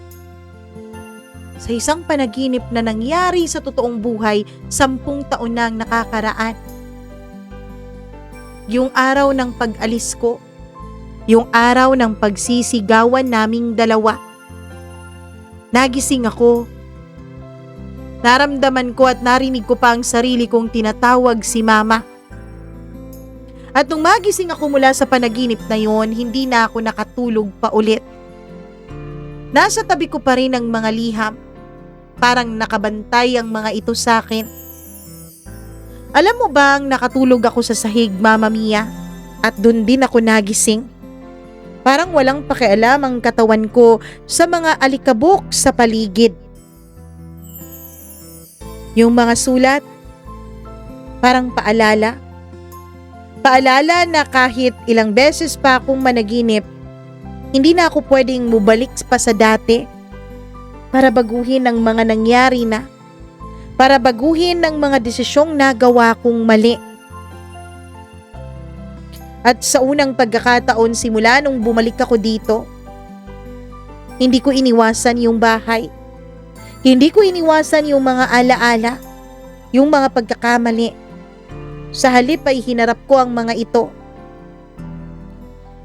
sa isang panaginip na nangyari sa totoong buhay 10 taon nang nakakaraan. Yung araw ng pag-alis ko, yung araw ng pagsisigawan naming dalawa. Nagising ako. Naramdaman ko at narinig ko pa ang sarili kong tinatawag si mama. At nung magising ako mula sa panaginip na yon, hindi na ako nakatulog pa ulit. Nasa tabi ko pa rin ang mga liham. Parang nakabantay ang mga ito sa akin. Alam mo bang nakatulog ako sa sahig, Mama Mia? At dun din ako nagising. Parang walang pakialam ang katawan ko sa mga alikabok sa paligid. Yung mga sulat, parang paalala. Paalala na kahit ilang beses pa akong managinip, hindi na ako pwedeng mubalik pa sa dati para baguhin ang mga nangyari na, para baguhin ang mga desisyong nagawa kong mali. At sa unang pagkakataon simula nung bumalik ako dito, hindi ko iniwasan yung bahay. Hindi ko iniwasan yung mga alaala, yung mga pagkakamali. Sa halip ay hinarap ko ang mga ito.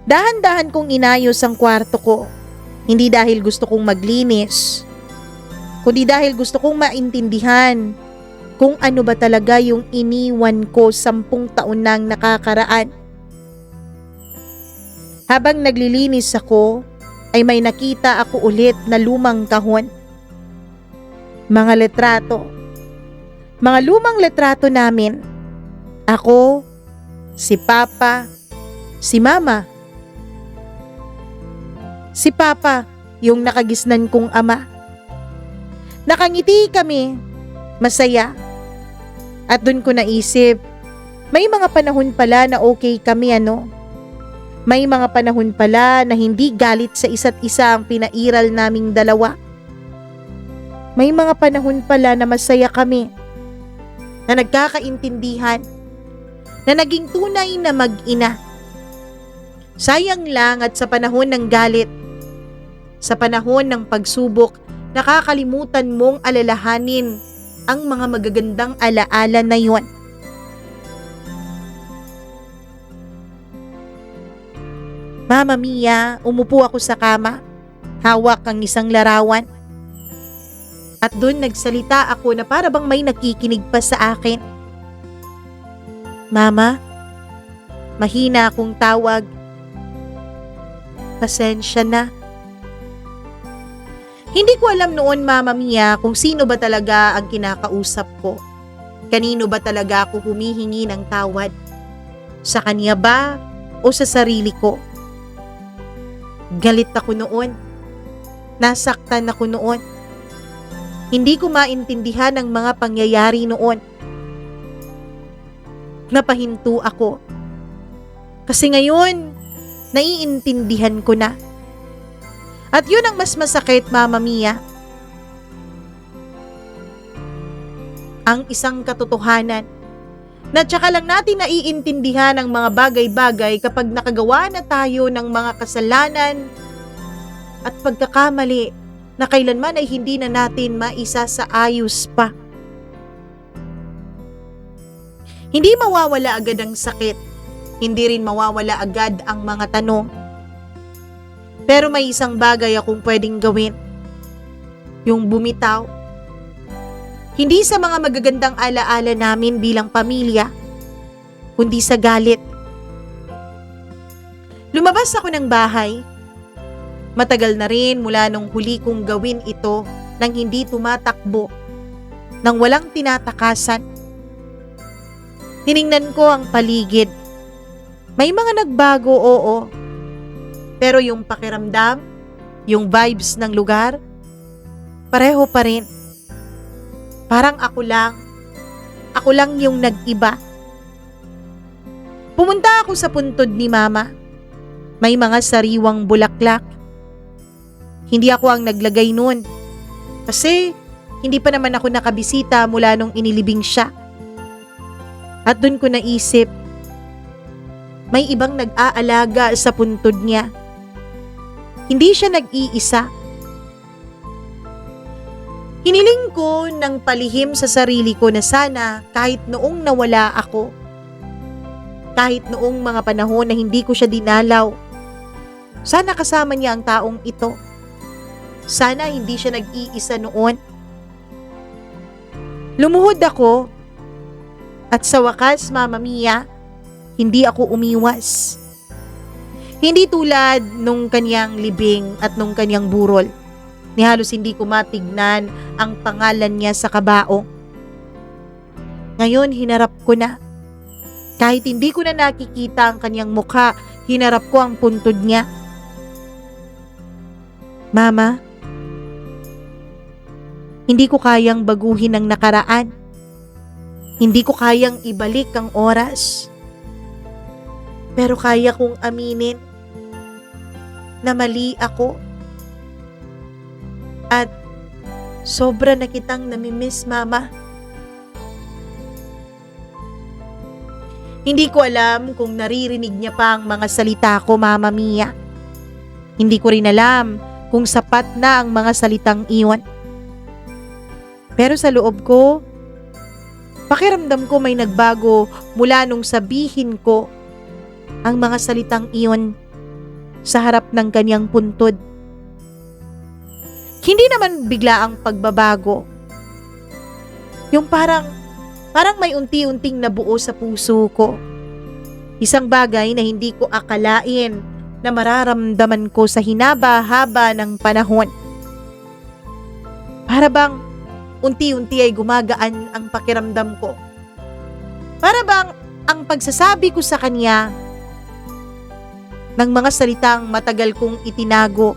Dahan-dahan kong inayos ang kwarto ko. Hindi dahil gusto kong maglinis, kundi dahil gusto kong maintindihan kung ano ba talaga yung iniwan ko 10 taon nang nakakaraan. Habang naglilinis ako, ay may nakita ako ulit na lumang kahon. Mga letrato. Mga lumang letrato namin. Ako, si Papa, si Mama. Si Papa, yung nakagisnan kong ama. Nakangiti kami, masaya. At dun ko naisip, may mga panahon pala na okay kami ano. May mga panahon pala na hindi galit sa isa't isa ang pinairal naming dalawa. May mga panahon pala na masaya kami, na nagkakaintindihan, na naging tunay na mag-ina. Sayang lang at sa panahon ng galit, sa panahon ng pagsubok, nakakalimutan mong alalahanin ang mga magagandang alaala na yon. Mama Mia, umupo ako sa kama, hawak ang isang larawan. At doon nagsalita ako na para bang may nakikinig pa sa akin. Mama, mahina akong tawag. Pasensya na. Hindi ko alam noon, Mama Mia, kung sino ba talaga ang kinakausap ko. Kanino ba talaga ako humihingi ng tawad? Sa kanya ba o sa sarili ko? Galit ako noon. Nasaktan ako noon. Hindi ko maintindihan ang mga pangyayari noon. Napahinto ako. Kasi ngayon, naiintindihan ko na. At yun ang mas masakit, Mama Mia. Ang isang katotohanan Na tsaka lang natin naiintindihan ang mga bagay-bagay kapag nakagawa na tayo ng mga kasalanan at pagkakamali na kailanman ay hindi na natin maisa sa ayos pa. Hindi mawawala agad ang sakit, hindi rin mawawala agad ang mga tanong. Pero may isang bagay akong pwedeng gawin, yung bumitaw. Hindi sa mga magagandang alaala namin bilang pamilya, kundi sa galit. Lumabas ako ng bahay. Matagal na rin mula nung huli kong gawin ito nang hindi tumatakbo, nang walang tinatakasan. Tiningnan ko ang paligid. May mga nagbago, oo. Pero yung pakiramdam, yung vibes ng lugar, pareho pa rin. Parang ako lang yung nag-iba. Pumunta ako sa puntod ni Mama. May mga sariwang bulaklak. Hindi ako ang naglagay nun. Kasi hindi pa naman ako nakabisita mula nung inilibing siya. At dun ko naisip, may ibang nag-aalaga sa puntod niya. Hindi siya nag-iisa. Hiniling ko ng palihim sa sarili ko na sana kahit noong nawala ako, kahit noong mga panahon na hindi ko siya dinalaw, sana kasama niya ang taong ito. Sana hindi siya nag-iisa noon. Lumuhod ako at sa wakas, Mama Mia, hindi ako umiwas. Hindi tulad nung kanyang libing at nung kanyang burol. Ni halos hindi ko matignan ang pangalan niya sa kabaong. Ngayon, hinarap ko na. Kahit hindi ko na nakikita ang kanyang mukha, hinarap ko ang puntod niya. Mama, hindi ko kayang baguhin ang nakaraan. Hindi ko kayang ibalik ang oras. Pero kaya kong aminin na mali ako. At sobra na kitang namimiss, Mama. Hindi ko alam kung naririnig niya pa ang mga salita ko, Mama Mia. Hindi ko rin alam kung sapat na ang mga salitang iyon. Pero sa loob ko, pakiramdam ko may nagbago mula nung sabihin ko ang mga salitang iyon sa harap ng kanyang puntod. Hindi naman bigla ang pagbabago. Yung parang may unti-unting nabuo sa puso ko. Isang bagay na hindi ko akalain na mararamdaman ko sa hinaba-haba ng panahon. Para bang unti-unti ay gumagaan ang pakiramdam ko. Para bang ang pagsasabi ko sa kanya ng mga salitang matagal kong itinago,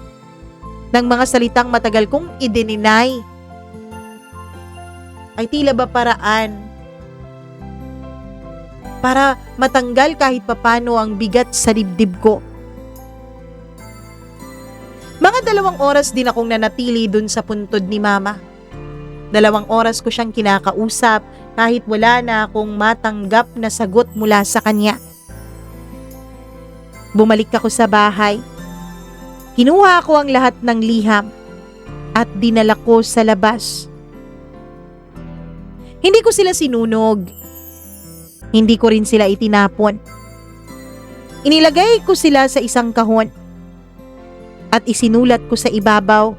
ng mga salitang matagal kong idininay, ay tila ba paraan para matanggal kahit papano ang bigat sa dibdib ko. Mga 2 oras din akong nanatili dun sa puntod ni Mama. 2 oras ko siyang kinakausap kahit wala na akong matanggap na sagot mula sa kanya. Bumalik ako sa bahay. Kinuha ko ang lahat ng liham at dinala ko sa labas. Hindi ko sila sinunog. Hindi ko rin sila itinapon. Inilagay ko sila sa isang kahon at isinulat ko sa ibabaw.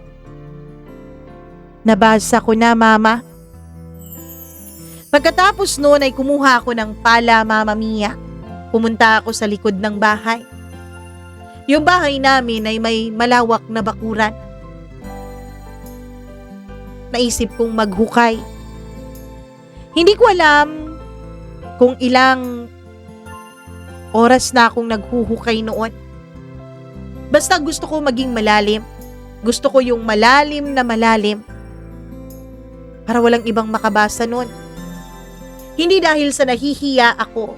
Nabasa ko na, Mama. Pagkatapos noon ay kumuha ako ng pala, Mama Mia. Pumunta ako sa likod ng bahay. Yung bahay namin ay may malawak na bakuran. Naisip kong maghukay. Hindi ko alam kung ilang oras na akong naghuhukay noon. Basta gusto ko maging malalim. Gusto ko yung malalim na malalim. Para walang ibang makabasa noon. Hindi dahil sa nahihiya ako,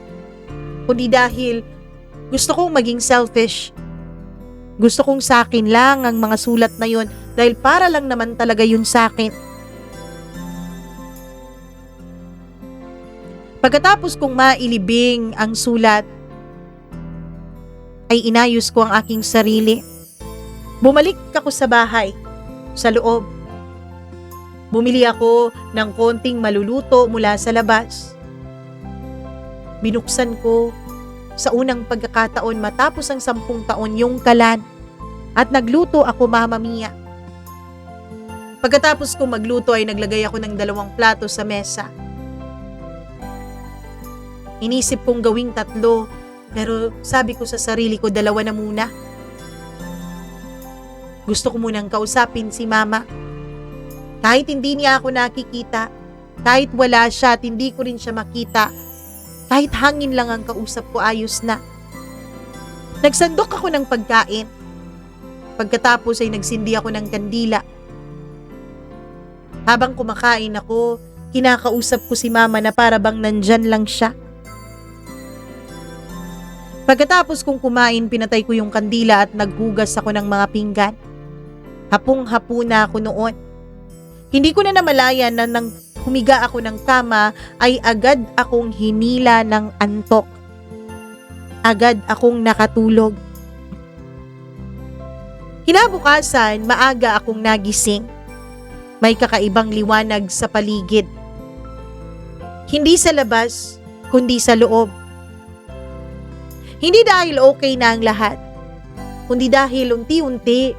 kundi dahil gusto kong maging selfish. Gusto kong sa akin lang ang mga sulat na yun dahil para lang naman talaga yun sa akin. Pagkatapos kong mailibing ang sulat, ay inayos ko ang aking sarili. Bumalik ako sa bahay, sa loob. Bumili ako ng konting maluluto mula sa labas. Binuksan ko sa unang pagkakataon matapos ang 10 taon yung kalan at nagluto ako, Mama Mia. Pagkatapos ko magluto ay naglagay ako ng 2 plato sa mesa. Inisip kong gawing 3, pero sabi ko sa sarili ko 2 na muna. Gusto ko munang kausapin si Mama. Kahit hindi niya ako nakikita, kahit wala siya at hindi ko rin siya makita, kahit hangin lang ang kausap ko, ayos na. Nagsandok ako ng pagkain. Pagkatapos ay nagsindi ako ng kandila. Habang kumakain ako, kinakausap ko si Mama na para bang nandyan lang siya. Pagkatapos kong kumain, pinatay ko yung kandila at naghugas ako ng mga pinggan. Hapong-hapo na ako noon. Hindi ko na namalayan na nang humiga ako ng kama ay agad akong hinila ng antok. Agad akong nakatulog. Kinabukasan, maaga akong nagising. May kakaibang liwanag sa paligid. Hindi sa labas, kundi sa loob. Hindi dahil okay na ang lahat, kundi dahil unti-unti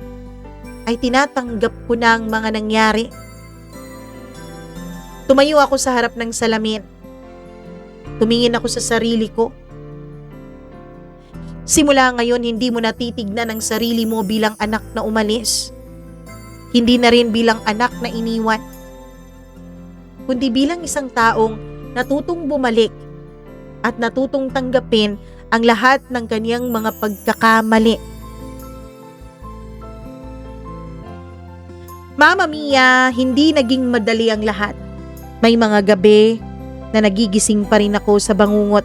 ay tinatanggap ko na ang mga nangyari. Tumayo ako sa harap ng salamin. Tumingin ako sa sarili ko. Simula ngayon, hindi mo natitignan ang sarili mo bilang anak na umalis. Hindi na rin bilang anak na iniwan. Kundi bilang isang taong natutong bumalik at natutong tanggapin ang lahat ng kaniyang mga pagkakamali. Mama Mia, hindi naging madali ang lahat. May mga gabi na nagigising pa rin ako sa bangungot.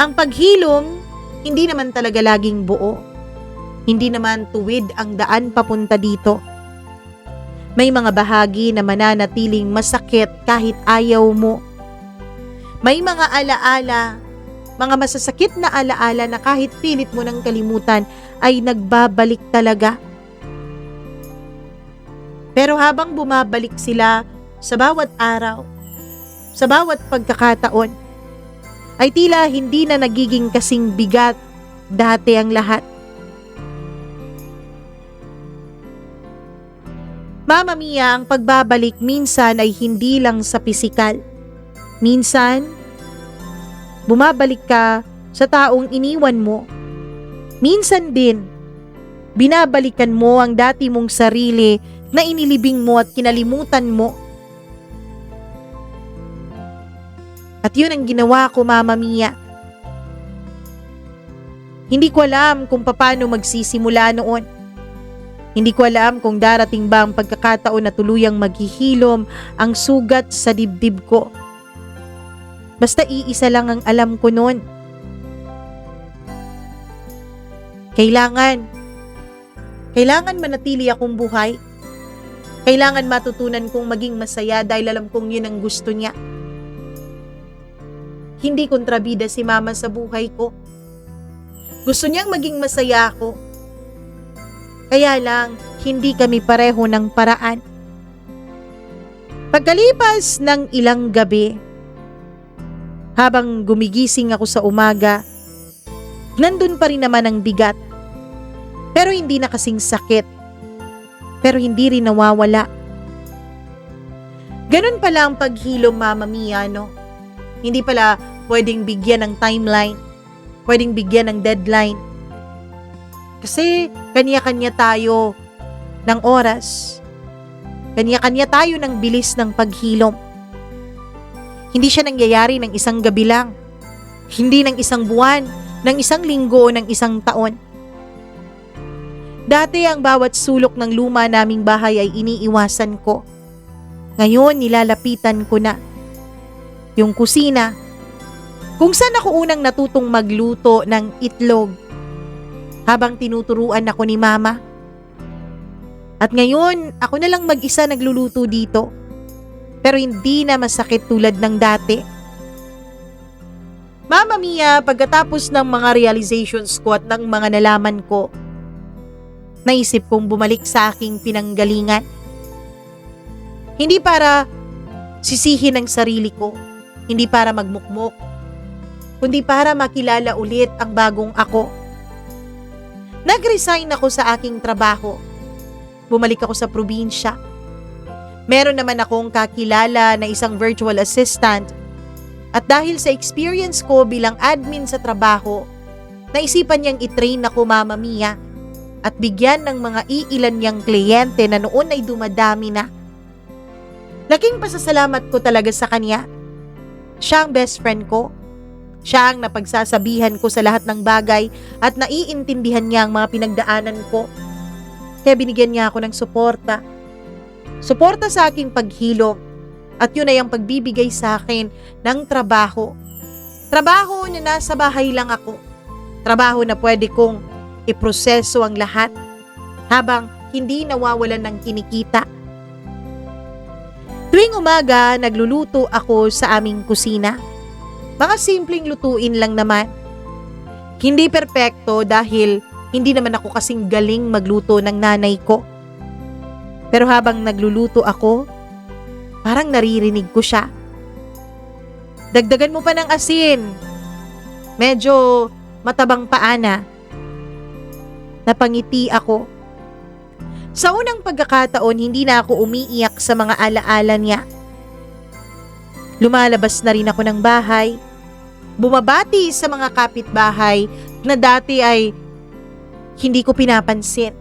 Ang paghilom, hindi naman talaga laging buo. Hindi naman tuwid ang daan papunta dito. May mga bahagi na mananatiling masakit kahit ayaw mo. May mga alaala, mga masasakit na alaala na kahit pilit mo ng kalimutan ay nagbabalik talaga. Pero habang bumabalik sila sa bawat araw, sa bawat pagkakataon, ay tila hindi na nagiging kasing bigat dati ang lahat. Mama Mia, ang pagbabalik minsan ay hindi lang sa pisikal. Minsan, bumabalik ka sa taong iniwan mo. Minsan din, binabalikan mo ang dati mong sarili na inilibing mo at kinalimutan mo. At yun ang ginawa ko, Mama Mia. Hindi ko alam kung paano magsisimula noon. Hindi ko alam kung darating ba ang pagkakataon na tuluyang maghihilom ang sugat sa dibdib ko. Basta iisa lang ang alam ko noon. Kailangan manatili akong buhay. Kailangan matutunan kong maging masaya dahil alam kong yun ang gusto niya. Hindi kontrabida si Mama sa buhay ko. Gusto niyang maging masaya ako. Kaya lang, hindi kami pareho ng paraan. Pagkalipas ng ilang gabi, habang gumigising ako sa umaga, nandun pa rin naman ang bigat. Pero hindi na kasing sakit. Pero hindi rin nawawala. Ganun pala ang paghilom, Mama Mia, no? Hindi pala pwedeng bigyan ng timeline, pwedeng bigyan ng deadline. Kasi kanya-kanya tayo ng oras. Kanya-kanya tayo ng bilis ng paghilom. Hindi siya nangyayari ng isang gabi lang. Hindi ng isang buwan, ng isang linggo, ng isang taon. Dati ang bawat sulok ng luma naming bahay ay iniiwasan ko. Ngayon nilalapitan ko na. Yung kusina, kung saan ako unang natutong magluto ng itlog habang tinuturuan ako ni Mama. At ngayon, ako na lang mag-isa nagluluto dito. Pero hindi na masakit tulad ng dati. Mama Mia, pagkatapos ng mga realizations ko at ng mga nalaman ko, naisip kong bumalik sa aking pinanggalingan. Hindi para sisihin ang sarili ko, hindi para magmukmok, kundi para makilala ulit ang bagong ako. Nag-resign ako sa aking trabaho. Bumalik ako sa probinsya. Meron naman akong kakilala na isang virtual assistant at dahil sa experience ko bilang admin sa trabaho, naisipan niyang itrain ako, Mama Mia, at bigyan ng mga iilan niyang kliyente na noon ay dumadami na. Laking pasasalamat ko talaga sa kanya. Siya ang best friend ko. Siya ang napagsasabihan ko sa lahat ng bagay at naiintindihan niya ang mga pinagdaanan ko. Kaya binigyan niya ako ng suporta. Suporta sa aking paghilom. At yun ay ang pagbibigay sa akin ng trabaho. Trabaho na nasa bahay lang ako. Trabaho na pwede kong iproseso ang lahat habang hindi nawawalan ng kinikita. Tuwing umaga, nagluluto ako sa aming kusina. Mga simpleng lutuin lang naman. Hindi perpekto dahil hindi naman ako kasing galing magluto ng nanay ko. Pero habang nagluluto ako, parang naririnig ko siya. Dagdagan mo pa ng asin. Medyo matabang paana. Napangiti ako. Sa unang pagkakataon, hindi na ako umiiyak sa mga alaala niya. Lumalabas na rin ako ng bahay. Bumabati sa mga kapitbahay na dati ay hindi ko pinapansin.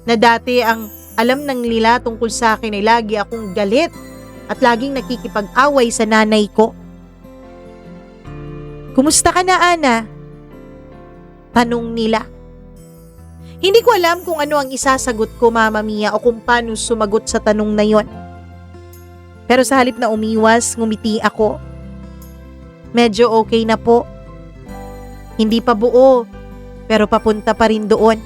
Na dati ang alam ng nila tungkol sa akin ay lagi akong galit at laging nakikipag-away sa nanay ko. Kumusta ka na, Ana? Tanong nila. Hindi ko alam kung ano ang isasagot ko, Mama Mia, o kung paano sumagot sa tanong na yon. Pero sa halip na umiwas, ngumiti ako. Medyo okay na po. Hindi pa buo, pero papunta pa rin doon.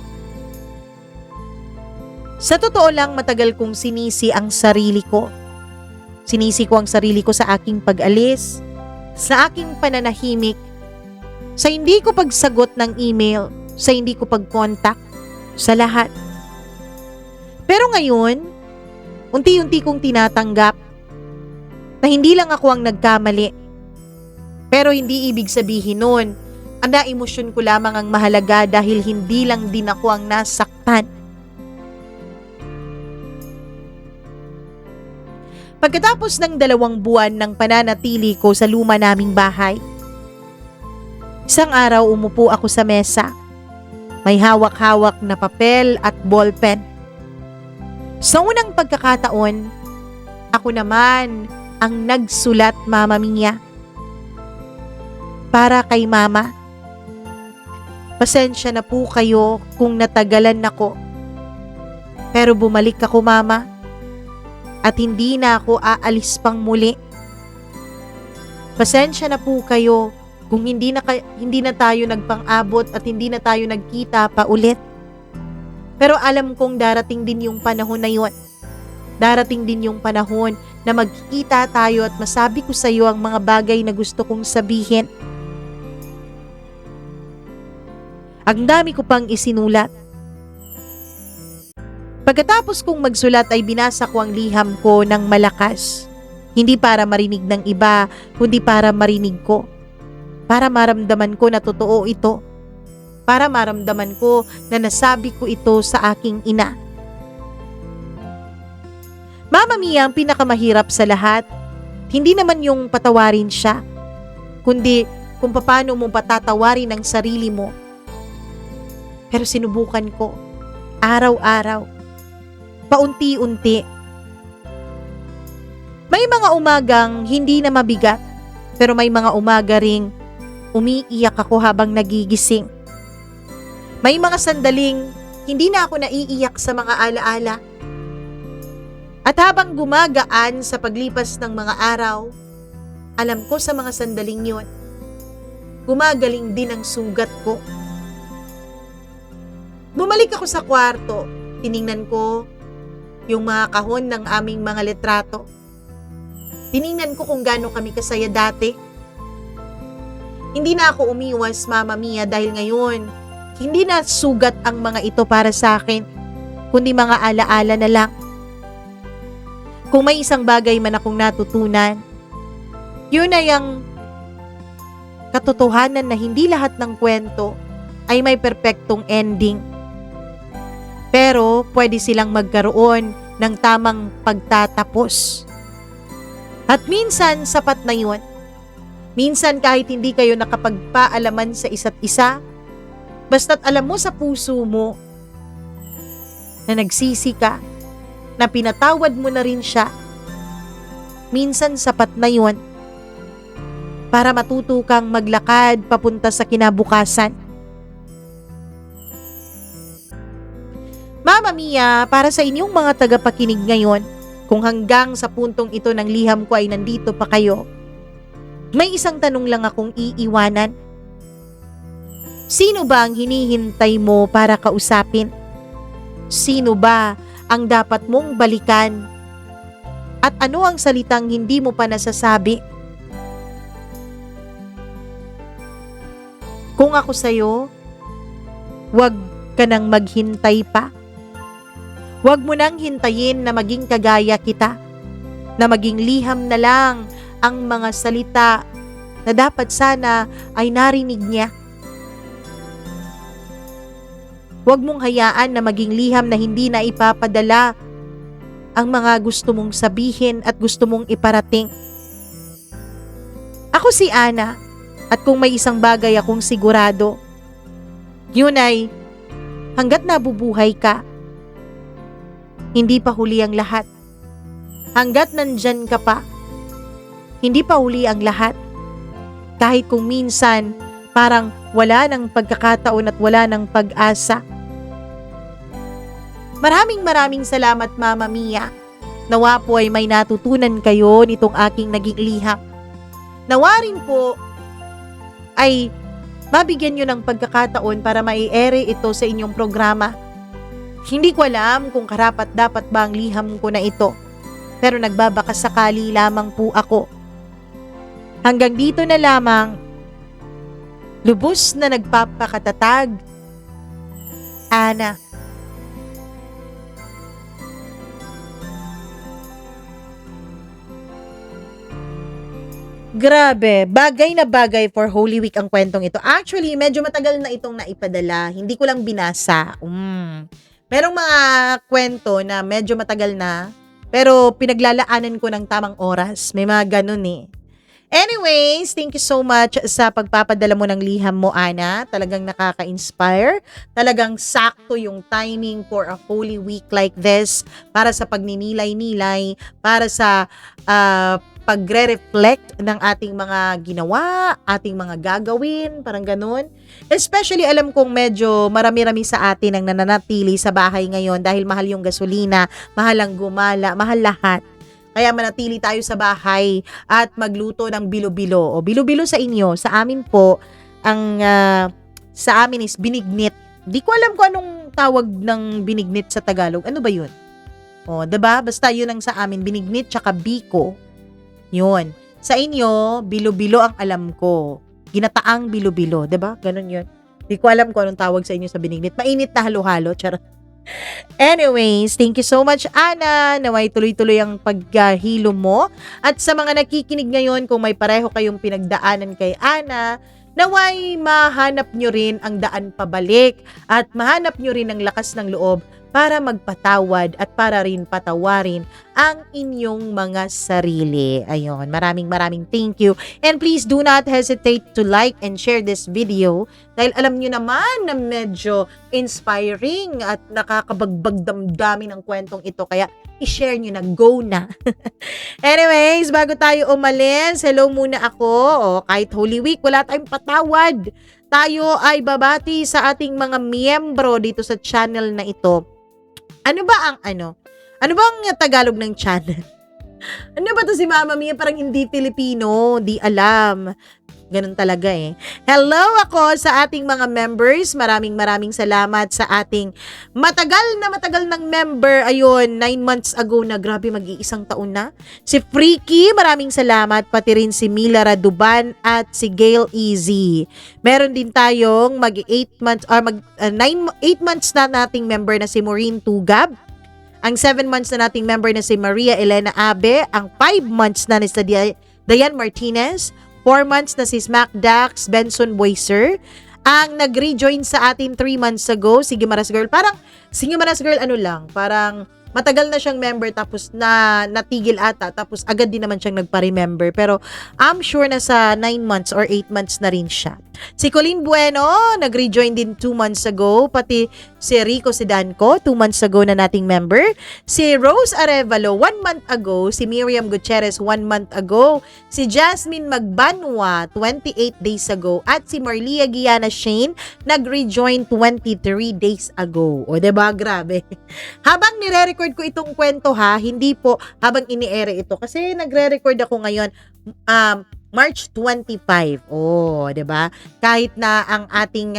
Sa totoo lang, matagal kong sinisi ang sarili ko. Sinisi ko ang sarili ko sa aking pag-alis, sa aking pananahimik, sa hindi ko pagsagot ng email, sa hindi ko pag-contact, sa lahat. Pero ngayon, unti-unti kong tinatanggap na hindi lang ako ang nagkamali. Pero hindi ibig sabihin nun, ang na-emosyon ko lamang ang mahalaga dahil hindi lang din ako ang nasaktan. Pagkatapos ng 2 buwan ng pananatili ko sa luma naming bahay, isang araw umupo ako sa mesa. May hawak-hawak na papel at ballpen. Sa unang pagkakataon, ako naman ang nagsulat, Mama Mia. Para kay Mama. Pasensya na po kayo kung natagalan ako. Pero bumalik ako, Mama. At hindi na ako aalis pang muli. Pasensya na po kayo kung hindi na tayo nagpang-abot at hindi na tayo nagkita pa ulit. Pero alam kong darating din yung panahon na yun. Darating din yung panahon na magkikita tayo at masabi ko sa iyo ang mga bagay na gusto kong sabihin. Ang dami ko pang isinulat. Pagkatapos kong magsulat ay binasa ko ang liham ko ng malakas. Hindi para marinig ng iba, kundi para marinig ko. Para maramdaman ko na totoo ito. Para maramdaman ko na nasabi ko ito sa aking ina. Mama Mia, ang pinakamahirap sa lahat, hindi naman yung patawarin siya, kundi kung paano mo patatawarin ang sarili mo. Pero sinubukan ko, araw-araw, paunti-unti. May mga umagang hindi na mabigat, pero may mga umaga ring umiiyak ako habang nagigising. May mga sandaling hindi na ako naiiyak sa mga alaala. At habang gumagaan sa paglipas ng mga araw, alam ko sa mga sandaling yon, gumagaling din ang sugat ko. Bumalik ako sa kwarto, tiningnan ko yung mga kahon ng aming mga litrato. Tiningnan ko kung gaano kami kasaya dati. Hindi na ako umiwas, Mama Mia, dahil ngayon, hindi na sugat ang mga ito para sa akin, kundi mga alaala na lang. Kung may isang bagay man akong natutunan, yun ay ang katotohanan na hindi lahat ng kwento ay may perpektong ending. Pero pwede silang magkaroon ng tamang pagtatapos. At minsan sapat na yun. Minsan kahit hindi kayo nakapagpaalaman sa isa't isa, basta't alam mo sa puso mo na nagsisi ka, na pinatawad mo na rin siya, minsan sapat na yun para matuto kang maglakad papunta sa kinabukasan. Mama Mia, para sa inyong mga tagapakinig ngayon, kung hanggang sa puntong ito ng liham ko ay nandito pa kayo, may isang tanong lang akong iiwanan. Sino ba ang hinihintay mo para kausapin? Sino ba ang dapat mong balikan? At ano ang salitang hindi mo pa nasasabi? Kung ako sa'yo, huwag ka nang maghintay pa. Huwag mo nang hintayin na maging kagaya kita, na maging liham na lang ang mga salita na dapat sana ay narinig niya. Huwag mong hayaan na maging liham na hindi na ipapadala ang mga gusto mong sabihin at gusto mong iparating. Ako si Ana, at kung may isang bagay akong sigurado, yun ay hanggat nabubuhay ka, hindi pa huli ang lahat. Hanggat nandyan ka pa, hindi pa huli ang lahat. Kahit kung minsan parang wala ng pagkakataon at wala ng pag-asa. Maraming salamat, Mama Mia. Nawa po ay may natutunan kayo nitong aking naging liham. Nawa rin po ay mabigyan nyo ng pagkakataon para mai-ere ito sa inyong programa. Hindi ko alam kung karapat-dapat ba ang liham ko na ito, pero nagbabakasakali lamang po ako. Hanggang dito na lamang, lubos na nagpapakatatag, Ana. Grabe, bagay na bagay for Holy Week ang kwentong ito. Actually, medyo matagal na itong naipadala. Hindi ko lang binasa. Merong mga kwento na medyo matagal na, pero pinaglalaanan ko ng tamang oras. May mga ganun eh. Anyways, thank you so much sa pagpapadala mo ng liham mo, Ana. Talagang nakaka-inspire. Talagang sakto yung timing for a Holy Week like this para sa pagninilay-nilay, para sa pagre-reflect ng ating mga ginawa, ating mga gagawin, parang ganun. Especially alam kong medyo marami-rami sa atin ang nananatili sa bahay ngayon dahil mahal yung gasolina, mahal ang gumala, mahal lahat. Kaya manatili tayo sa bahay at magluto ng bilo-bilo. O bilo-bilo sa inyo, sa amin po, ang sa amin is binignit. Di ko alam kung anong tawag ng binignit sa Tagalog. Ano ba yun? O, diba? Basta yun ang sa amin, binignit tsaka biko. Yun. Sa inyo, bilo-bilo ang alam ko. Ginataang bilo-bilo. Diba? Ganun yun. Di ko alam kung anong tawag sa inyo sa binignit. Mainit na halo-halo. Charot. Anyways, thank you so much, Ana. Naway tuloy-tuloy ang paghihilo mo. At sa mga nakikinig ngayon, kung may pareho kayong pinagdaanan kay Ana, naway mahanap nyo rin ang daan pabalik at mahanap nyo rin ang lakas ng loob para magpatawad at para rin patawarin ang inyong mga sarili. Ayun, maraming thank you. And please do not hesitate to like and share this video dahil alam nyo naman na medyo inspiring at nakakabagbag damdamin ng kwentong ito. Kaya i-share nyo na, go na. Anyways, bago tayo umalis, hello muna ako. Kahit Holy Week, wala tayong patawad. Tayo ay babati sa ating mga miyembro dito sa channel na ito. Ano ba ang ano? Ano ba ang Tagalog ng channel? Ano ba to si Mama Mia? Parang hindi Filipino, di alam. Ganun talaga eh. Hello ako sa ating mga members. Maraming salamat sa ating matagal ng member. Ayun, 9 months ago na. Grabe, mag-iisang taon na. Si Freaky, maraming salamat. Pati rin si Mila Raduban at si Gail Easy. Meron din tayong mag 8 months or 8 months na nating member na si Maureen Tugab. Ang 7 months na nating member na si Maria Elena Abe. Ang 5 months na ni sa Diane Martinez. 4 months na si Smack Dax Benson Boyser. Ang nag-rejoin sa atin 3 months ago, si Gimaras Girl. Parang, si Gimaras Girl parang matagal na siyang member tapos natigil ata. Tapos agad din naman siyang nagpa-remember. Pero I'm sure na sa 9 months or 8 months na rin siya. Si Colleen Bueno, nag-rejoin din 2 months ago. Pati si Rico Sidanco, 2 months ago na nating member. Si Rose Arevalo, 1 month ago. Si Miriam Gutierrez, 1 month ago. Si Jasmine Magbanwa, 28 days ago. At si Marlia Giana Shane, nag-rejoin 23 days ago. O diba, grabe. Habang nire-record ko itong kwento hindi po habang ini-ere ito. Kasi nagre-record ako ngayon, March 25. Oh, 'di ba? Kahit na ang ating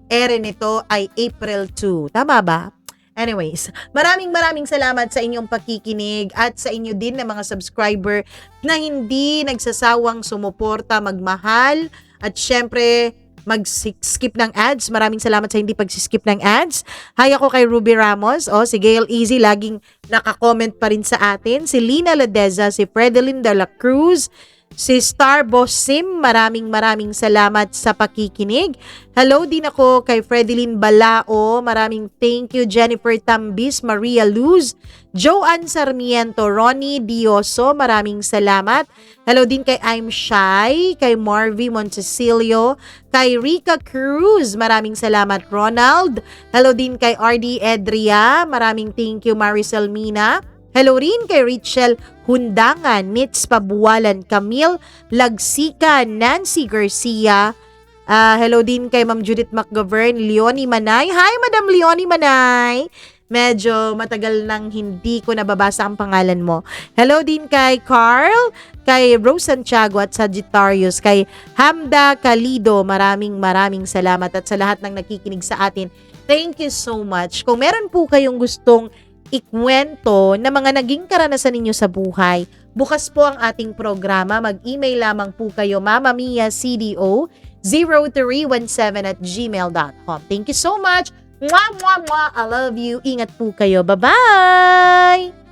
ere nito ay April 2. Tama ba? Anyways, maraming salamat sa inyong pakikinig at sa inyo din na mga subscriber na hindi nagsasawang sumuporta, magmahal at syempre mag-skip ng ads. Maraming salamat sa hindi pag-skip ng ads. Hi ako kay Ruby Ramos. Si Gail Easy laging naka-comment pa rin sa atin. Si Lina Ladeza, si Fredeline de la Cruz, si Starboss Sim, maraming salamat sa pakikinig. Hello din ako kay Fredeline Balao, maraming thank you. Jennifer Tambis, Maria Luz, Joanne Sarmiento, Ronnie Dioso, maraming salamat. Hello din kay I'm Shy, kay Marvy Montecilio, kay Rica Cruz, maraming salamat. Ronald, hello din kay RD Edria, maraming thank you. Maricel Mina, hello rin kay Richel Hundangan, Nits Pabualan, Camille Lagsikan, Nancy Garcia. Hello din kay Ma'am Judith McGovern, Leonie Manay. Hi, Madam Leonie Manay. Medyo matagal nang hindi ko nababasa ang pangalan mo. Hello din kay Carl, kay Rose Santiago at Sagittarius, kay Hamda Calido. Maraming salamat at sa lahat ng nakikinig sa atin. Thank you so much. Kung meron po kayong gustong ikwento na mga naging karanasan ninyo sa buhay, bukas po ang ating programa. Mag-email lamang po kayo mamamiacdo0317@gmail.com. Thank you so much. Mwah, mwah, mwah. I love you. Ingat po kayo. Bye-bye!